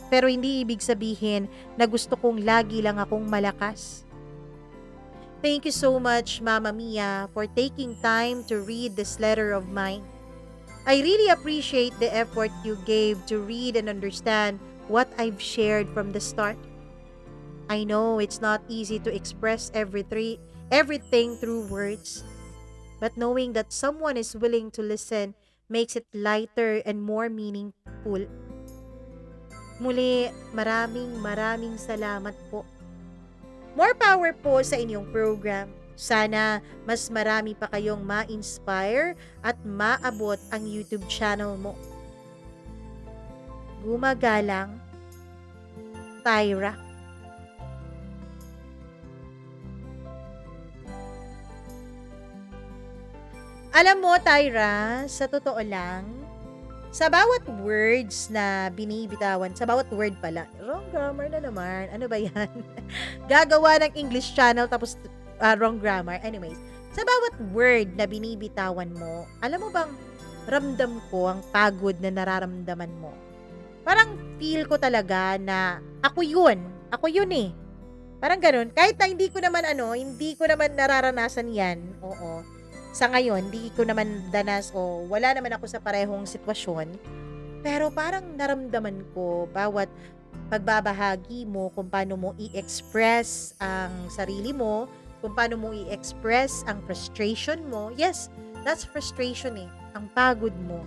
pero hindi ibig sabihin na gusto kong lagi lang akong malakas. Thank you so much, Mama Mia, for taking time to read this letter of mine. I really appreciate the effort you gave to read and understand what I've shared from the start. I know it's not easy to express everything through words, but knowing that someone is willing to listen makes it lighter and more meaningful. Muli, maraming salamat po. More power po sa inyong program. Sana mas marami pa kayong ma-inspire at maabot ang YouTube channel mo. Gumagalang, Tyra. Alam mo, Tyra, sa totoo lang, sa bawat words na binibitawan, sa bawat word pala, wrong grammar na naman, ano ba yan? Gagawa ng English channel tapos wrong grammar. Anyways, sa bawat word na binibitawan mo, alam mo bang ramdam ko ang pagod na nararamdaman mo? Parang feel ko talaga na ako yun eh. Parang ganun, kahit na hindi ko naman nararanasan yan, oo. Sa ngayon, di ko naman danas o wala naman ako sa parehong sitwasyon. Pero parang naramdaman ko bawat pagbabahagi mo kung paano mo i-express ang sarili mo, kung paano mo i-express ang frustration mo. Yes, that's frustration eh. Ang pagod mo.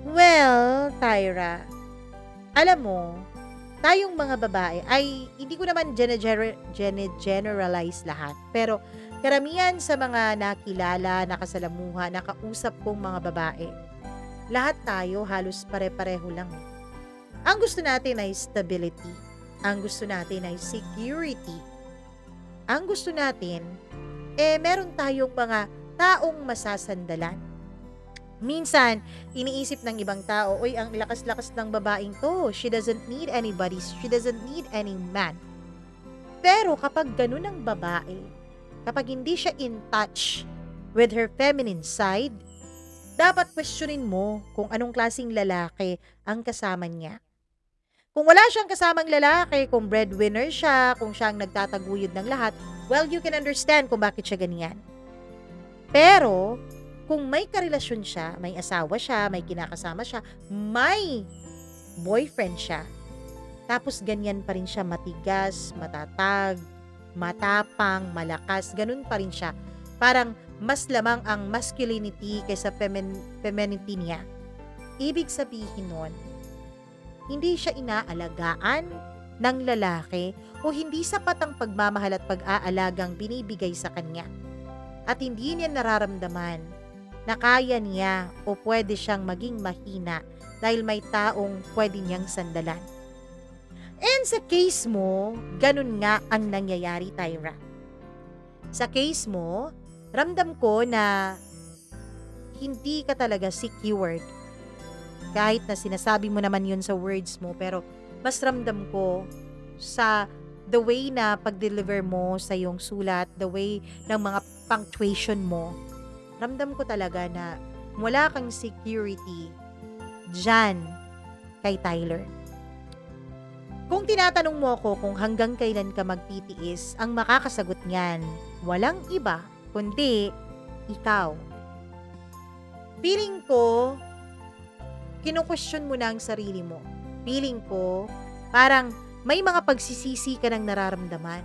Well, Tyra, alam mo, tayong mga babae ay hindi ko naman generalize lahat. Pero Karamihan sa mga nakilala, nakasalamuha, nakausap kong mga babae, lahat tayo halos pare-pareho lang. Ang gusto natin ay stability. Ang gusto natin ay security. Ang gusto natin, meron tayong mga taong masasandalan. Minsan, iniisip ng ibang tao, "Uy, ang lakas-lakas ng babaeng to. She doesn't need anybody. She doesn't need any man." Pero kapag ganun ang babae, kapag hindi siya in touch with her feminine side, dapat questionin mo kung anong klaseng lalaki ang kasama niya. Kung wala siyang kasamang lalaki, kung breadwinner siya, kung siya ang nagtataguyod ng lahat, well, you can understand kung bakit siya ganyan. Pero, kung may karelasyon siya, may asawa siya, may kinakasama siya, may boyfriend siya, tapos ganyan pa rin siya matigas, matatag, matapang, malakas, ganun pa rin siya. Parang mas lamang ang masculinity kaysa femininity niya. Ibig sabihin nun, hindi siya inaalagaan ng lalaki o hindi sapat ang pagmamahal at pag-aalagang binibigay sa kanya. At hindi niya nararamdaman na kaya niya o pwede siyang maging mahina dahil may taong pwede niyang sandalan. And sa case mo, ganun nga ang nangyayari, Tyra. Sa case mo, ramdam ko na hindi ka talaga secured. Kahit na sinasabi mo naman yun sa words mo, pero mas ramdam ko sa the way na pag-deliver mo sa iyong sulat, the way ng mga punctuation mo, ramdam ko talaga na wala kang security dyan kay Tyler. Kung tinatanong mo ako kung hanggang kailan ka magtitiis, ang makakasagot niyan, walang iba, kundi ikaw. Feeling ko, kinu-question mo na ang sarili mo. Feeling ko, parang may mga pagsisisi ka ng nararamdaman.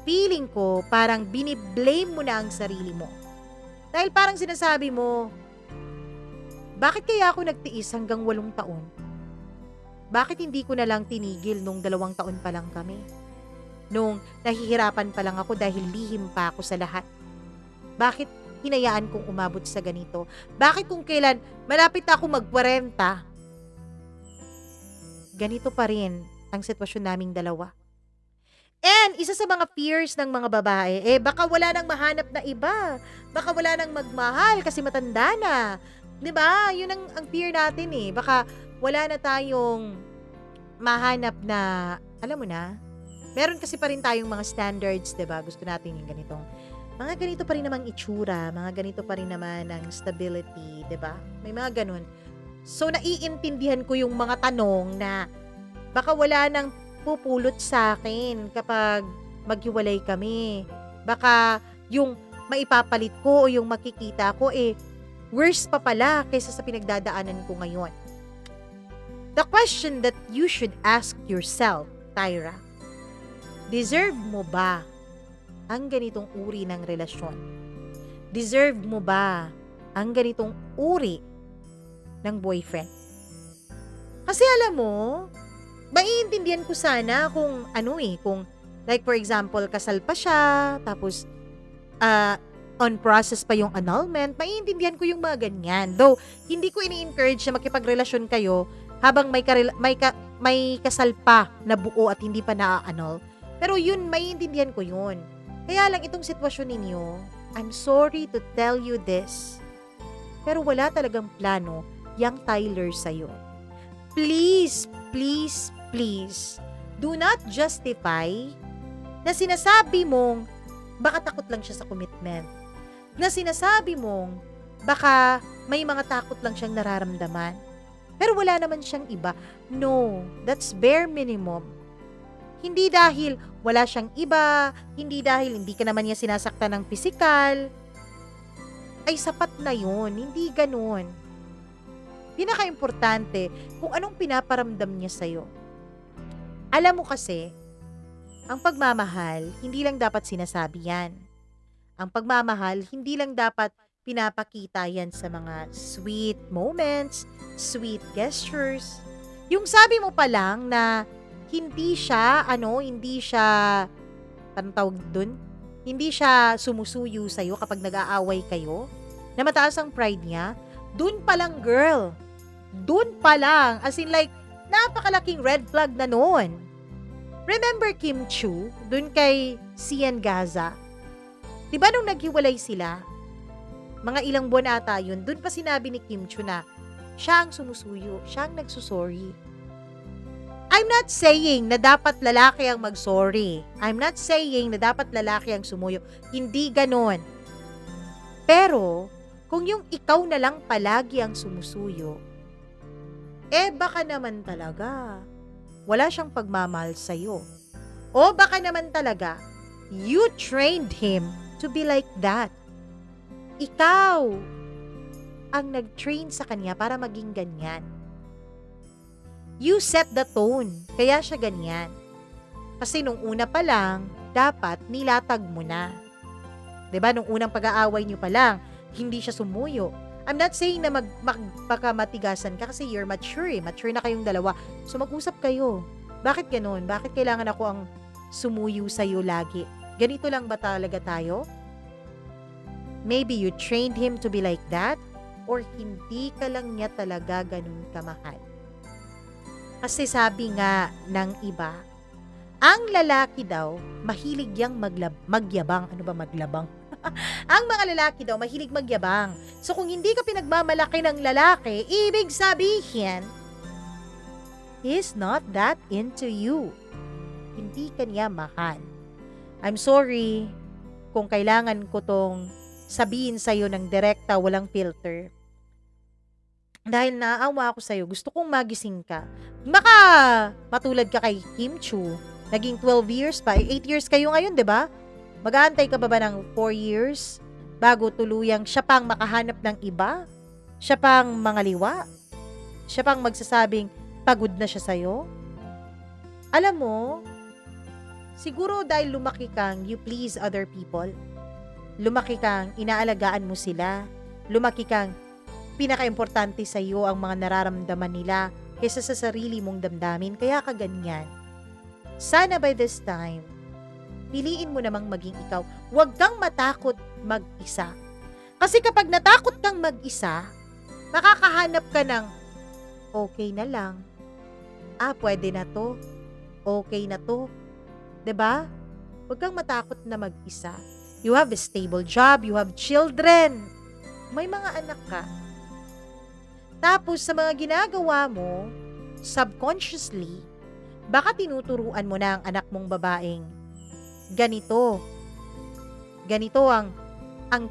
Feeling ko, parang biniblame mo na ang sarili mo. Dahil parang sinasabi mo, bakit kaya ako nagtiis hanggang 8 taon? Bakit hindi ko na lang tinigil nung 2 taon pa lang kami? Nung nahihirapan pa lang ako dahil lihim pa ako sa lahat? Bakit hinayaan kong umabot sa ganito? Bakit kung kailan malapit ako mag-40, ganito pa rin ang sitwasyon naming dalawa? And isa sa mga fears ng mga babae, baka wala nang mahanap na iba. Baka wala nang magmahal kasi matanda na. 'Di ba? Yun ang fear natin Baka wala na tayong mahanap na, alam mo na, meron kasi pa rin tayong mga standards, 'di ba? Gusto natin yung mga ganito pa rin namang itsura, mga ganito pa rin naman ang stability, 'di ba? May mga ganun. So naiintindihan ko yung mga tanong na baka wala nang pupulot sa akin kapag maghiwalay kami. Baka yung maipapalit ko o yung makikita ko worse pa pala kaysa sa pinagdadaanan ko ngayon. The question that you should ask yourself, Tyra, deserve mo ba ang ganitong uri ng relasyon? Deserve mo ba ang ganitong uri ng boyfriend? Kasi alam mo, maiintindihan ko sana kung kung like for example, kasal pa siya, tapos on process pa yung annulment, maiintindihan ko yung mga ganyan. Though, hindi ko ini-encourage na makipagrelasyon kayo habang may kasal pa na buo at hindi pa na-annul. Pero yun, maiintindihan ko yun. Kaya lang itong sitwasyon ninyo, I'm sorry to tell you this, pero wala talagang plano yang Tyler sa'yo. Please, please, please, do not justify na sinasabi mong baka takot lang siya sa commitment. Na sinasabi mong baka may mga takot lang siyang nararamdaman. Pero wala naman siyang iba. No, that's bare minimum. Hindi dahil wala siyang iba, hindi dahil hindi ka naman niya sinasaktan ng pisikal, ay sapat na yun. Hindi ganun. Pinaka-importante kung anong pinaparamdam niya sa'yo. Alam mo kasi, ang pagmamahal, hindi lang dapat sinasabi yan. Ang pagmamahal, hindi lang dapat pinapakita yan sa mga sweet moments, sweet gestures. Yung sabi mo pa lang na hindi siya, anong tawag dun? Hindi siya sumusuyo sa'yo kapag nag-aaway kayo, na mataas ang pride niya, dun pa lang girl. Dun pa lang. As in like, napakalaking red flag na noon. Remember Kim Chu, dun kay Sian Gaza? Diba nung naghiwalay sila, mga ilang buwan ata yun, dun pa sinabi ni Kim Chu na siya ang sumusuyo, siya ang nagsusorry. I'm not saying na dapat lalaki ang mag-sorry. I'm not saying na dapat lalaki ang sumuyo. Hindi ganon. Pero, kung yung ikaw na lang palagi ang sumusuyo, baka naman talaga wala siyang pagmamahal sa'yo. O baka naman talaga, you trained him to be like that. Ikaw ang nag-train sa kanya para maging ganyan. You set the tone, kaya siya ganyan. Kasi nung una pa lang, dapat nilatag mo na. 'Di ba nung unang pag-aaway niyo pa lang, hindi siya sumuyo. I'm not saying na magpakamatigasan ka kasi you're mature eh. Mature na kayong dalawa. So mag-usap kayo. Bakit ganun? Bakit kailangan ako ang sumuyo sa'yo lagi? Ganito lang ba talaga tayo? Maybe you trained him to be like that or hindi ka lang niya talaga ganun kamahal. Kasi sabi nga ng iba, ang lalaki daw mahilig yang magyabang. Ano ba maglabang? Ang mga lalaki daw mahilig magyabang. So kung hindi ka pinagmamalaki ng lalaki, ibig sabihin, he's not that into you. Hindi ka niya mahal. I'm sorry kung kailangan ko tong sabihin sa'yo ng direkta, walang filter. Dahil naawa ako sa'yo, gusto kong magising ka. Baka matulad ka kay Kim Chu, naging 12 years pa, 8 years kayo ngayon, 'di ba? Mag-aantay ka ba ng 4 years bago tuluyang siya pang makahanap ng iba? Siya pang mangaliwa? Siya pang magsasabing pagod na siya sa'yo? Alam mo, siguro dahil lumaki kang you please other people. Lumaki kang inaalagaan mo sila. Lumaki kang pinaka-importante sa'yo ang mga nararamdaman nila kaysa sa sarili mong damdamin. Kaya ka ganyan. Sana by this time, piliin mo namang maging ikaw. Huwag kang matakot mag-isa. Kasi kapag natakot kang mag-isa, makakahanap ka ng okay na lang. Pwede na to. Okay na to. 'Di ba? Huwag kang matakot na mag-isa. You have a stable job, you have children. May mga anak ka. Tapos sa mga ginagawa mo, subconsciously, baka tinuturuan mo na ang anak mong babaeng ganito ang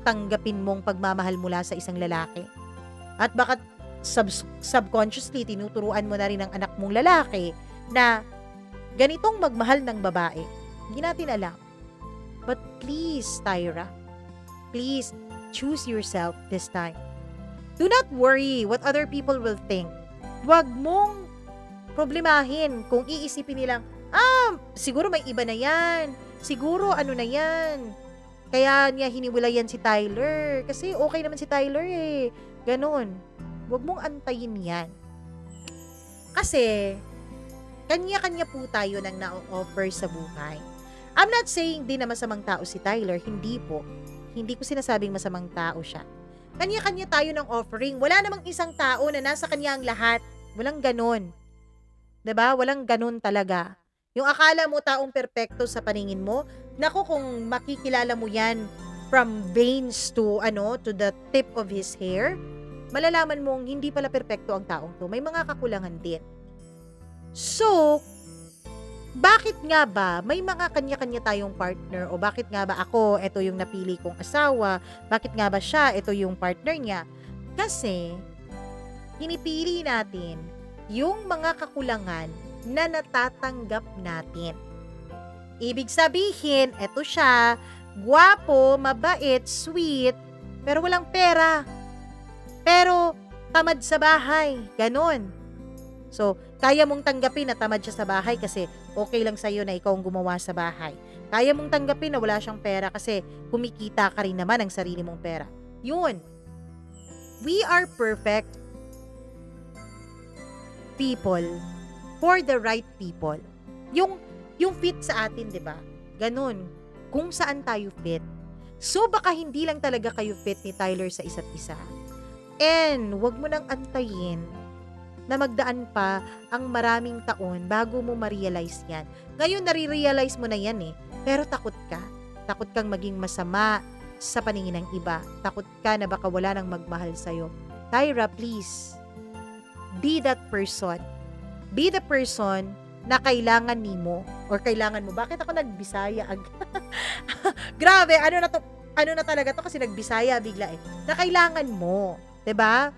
tanggapin mong pagmamahal mula sa isang lalaki. At baka subconsciously tinuturuan mo na rin ang anak mong lalaki na ganitong magmahal ng babae. Hindi natin alam. But please, Tyra, please choose yourself this time. Do not worry what other people will think. Huwag mong problemahin kung iisipin nilang, siguro may iba na yan. Siguro ano na yan. Kaya niya hiniwalayan si Tyler. Kasi okay naman si Tyler eh. Ganon. Huwag mong antayin yan. Kasi, kanya-kanya po tayo nang na-offer sa buhay. I'm not saying din na masamang tao si Tyler. Hindi po. Hindi ko sinasabing masamang tao siya. Kanya-kanya tayo ng offering. Wala namang isang tao na nasa kanya ang lahat. Walang ganon. 'Di ba? Walang ganon talaga. Yung akala mo taong perpekto sa paningin mo, naku kung makikilala mo yan from veins to the tip of his hair, malalaman mong hindi pala perpekto ang taong to. May mga kakulangan din. So, bakit nga ba may mga kanya-kanya tayong partner o bakit nga ba ako, ito yung napili kong asawa, bakit nga ba siya, ito yung partner niya? Kasi, pinipili natin yung mga kakulangan na natatanggap natin. Ibig sabihin, eto siya, gwapo, mabait, sweet, pero walang pera. Pero, tamad sa bahay. Ganon. So, kaya mong tanggapin na tamad siya sa bahay kasi okay lang sa'yo na ikaw ang gumawa sa bahay. Kaya mong tanggapin na wala siyang pera kasi kumikita ka rin naman ang sarili mong pera. Yun. We are perfect people for the right people. Yung fit sa atin, 'di ba? Ganun. kung saan tayo fit. So baka hindi lang talaga kayo fit ni Tyler sa isa't isa. And wag mo nang antayin na magdaan pa ang maraming taon bago mo ma-realize yan. Ngayon, nare-realize mo na yan eh. Pero takot ka. Takot kang maging masama sa paningin ng iba. Takot ka na baka wala nang magmahal sa'yo. Tyra, please, be that person. Be the person na kailangan nimo or kailangan mo. Bakit ako nagbisaya? Grabe, ano na talaga to kasi nagbisaya bigla eh. Na kailangan mo. 'Di ba?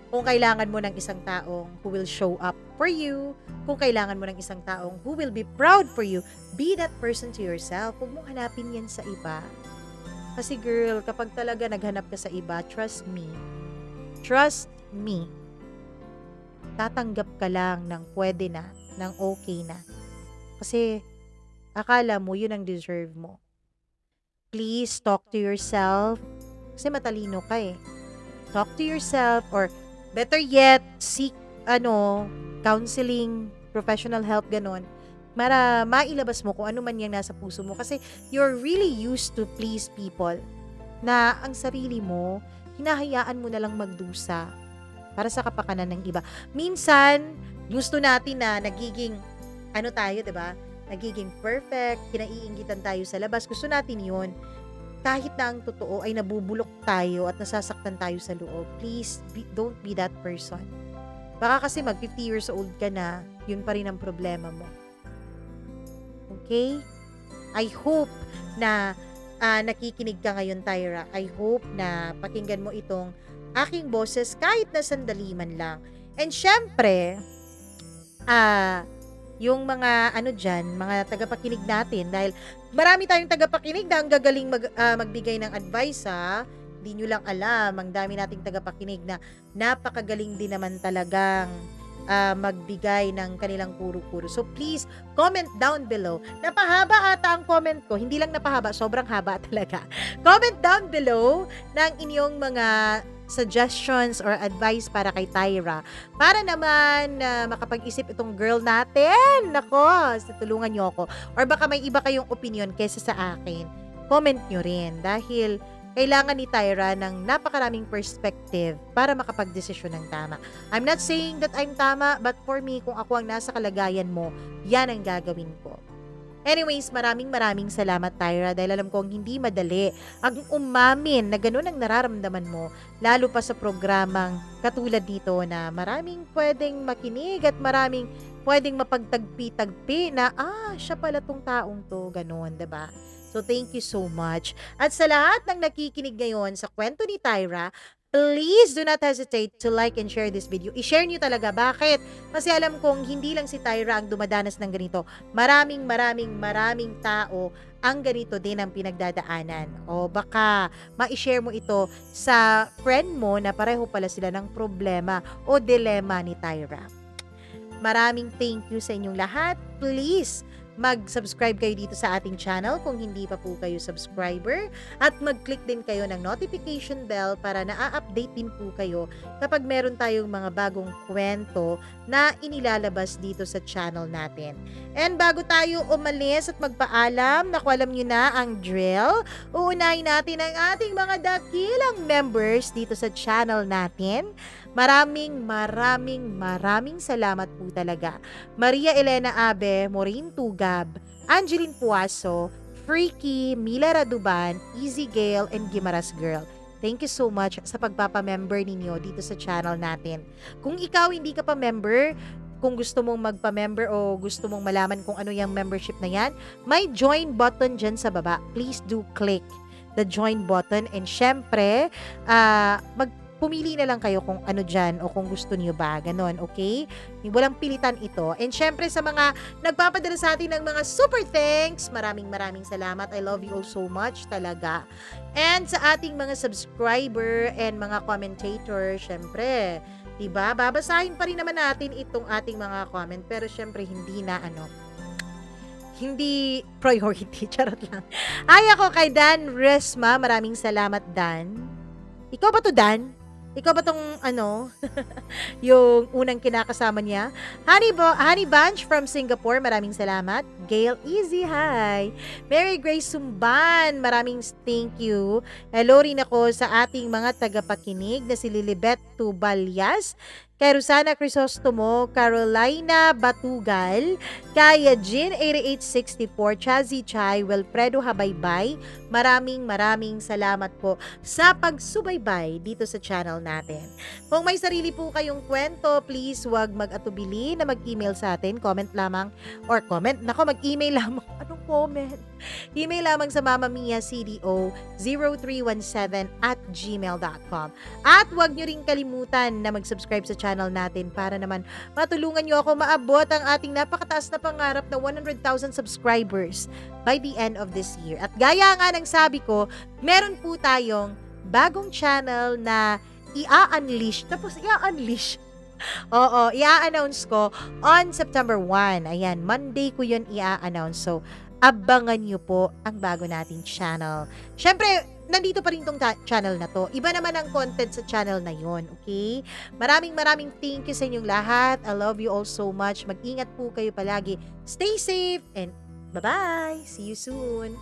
Kung kailangan mo ng isang taong who will show up for you, kung kailangan mo ng isang taong who will be proud for you, be that person to yourself. Huwag mong hanapin yan sa iba. Kasi girl, kapag talaga naghanap ka sa iba, trust me, tatanggap ka lang ng pwede na, ng okay na. Kasi akala mo yun ang deserve mo. Please talk to yourself. Kasi matalino ka eh. Talk to yourself or better yet, seek counseling, professional help, ganon. Para mailabas mo kung ano man yung nasa puso mo. Kasi you're really used to please people na ang sarili mo, hinahayaan mo na lang magdusa para sa kapakanan ng iba. Minsan, gusto natin na nagiging, tayo, diba? Nagiging perfect, kinaiinggitan tayo sa labas. Gusto natin yun. Kahit na ang totoo ay nabubulok tayo at nasasaktan tayo sa loob, please, don't be that person. Baka kasi mag 50 years old ka na, yun pa rin ang problema mo. Okay? I hope na nakikinig ka ngayon, Tyra. I hope na pakinggan mo itong aking boses kahit na sandali man lang. And syempre, yung mga mga tagapakinig natin, dahil marami tayong tagapakinig na ang gagaling magbigay ng advice ha. Hindi nyo lang alam, ang dami nating tagapakinig na napakagaling din naman talagang magbigay ng kanilang kuro-kuro. So please, comment down below. Napahaba ata ang comment ko. Hindi lang napahaba, sobrang haba talaga. Comment down below ng inyong mga suggestions or advice para kay Tyra. Para naman makapag-isip itong girl natin. Nako, tulungan nyo ako. Or baka may iba kayong opinion kaysa sa akin. Comment nyo rin. Dahil kailangan ni Tyra ng napakaraming perspective para makapag-desisyon ng tama. I'm not saying that I'm tama, but for me, kung ako ang nasa kalagayan mo, yan ang gagawin ko. Anyways, maraming salamat, Tyra, dahil alam kong hindi madali ang umamin na ganun ang nararamdaman mo, lalo pa sa programang katulad dito na maraming pwedeng makinig at maraming pwedeng mapagtagpi-tagpi na, siya pala tong taong to, ganun, diba? So, thank you so much. At sa lahat ng nakikinig ngayon sa kwento ni Tyra, please do not hesitate to like and share this video. I-share nyo talaga. Bakit? Kasi alam kong hindi lang si Tyra ang dumadanas ng ganito. Maraming tao ang ganito din ang pinagdadaanan. O baka ma-share mo ito sa friend mo na pareho pala sila ng problema o dilema ni Tyra. Maraming thank you sa inyong lahat. Please, mag-subscribe kayo dito sa ating channel kung hindi pa po kayo subscriber at mag-click din kayo ng notification bell para na-update din po kayo kapag meron tayong mga bagong kwento na inilalabas dito sa channel natin. And bago tayo umalis at magpaalam, naku, alam nyo na ang drill, uunahin natin ang ating mga dakilang members dito sa channel natin. Maraming salamat po talaga. Maria Elena Abe, Maureen Tugab, Angeline Puaso, Freaky, Mila Raduban, Easy Gale, and Gimaras Girl. Thank you so much sa pagpapamember ninyo dito sa channel natin. Kung ikaw hindi ka pa member, kung gusto mong magpa-member o gusto mong malaman kung ano yung membership na yan, may join button dyan sa baba. Please do click the join button and syempre, pumili na lang kayo kung ano dyan o kung gusto niyo ba. Ganon, okay? Walang pilitan ito. And syempre sa mga nagpapadala sa atin ng mga super thanks, maraming salamat. I love you all so much talaga. And sa ating mga subscriber and mga commentator, syempre, diba? Babasahin pa rin naman natin itong ating mga comment. Pero syempre, hindi priority. Charot lang. Ay, ako kay Dan Resma. Maraming salamat, Dan. Ikaw ba to, Dan? Ikaw ba 'tong ano, yung unang kinakasama niya? Honey Bunch from Singapore, maraming salamat. Gail Easy, hi. Mary Grace Sumban, maraming thank you. Hello rin ako sa ating mga tagapakinig na si Lilibet Tubalyas, kay Rosana Crisostomo, Carolina Batugal, kay Jean 8864, Chazi Chai, Wilfredo Habaybay. Maraming salamat po sa pagsubaybay dito sa channel natin. Kung may sarili po kayong kwento, please wag mag-atubili na mag-email sa atin. Comment lamang or comment. Nako, mag-email lamang. Anong comment? Email lamang sa mamamiyacdo0317@gmail.com. At wag nyo rin kalimutan na mag-subscribe sa channel natin para naman matulungan nyo ako maabot ang ating napakataas na pangarap na 100,000 subscribers by the end of this year. At gaya nga ng sabi ko, meron po tayong bagong channel na i-unleash. Tapos i-unleash. Oo, i-announce ko on September 1. Ayan, Monday ko yun i-announce. So, abangan nyo po ang bago nating channel. Syempre, nandito pa rin tong channel na to. Iba naman ang content sa channel na yon, okay? Maraming thank you sa inyong lahat. I love you all so much. Mag-ingat po kayo palagi. Stay safe and bye-bye. See you soon.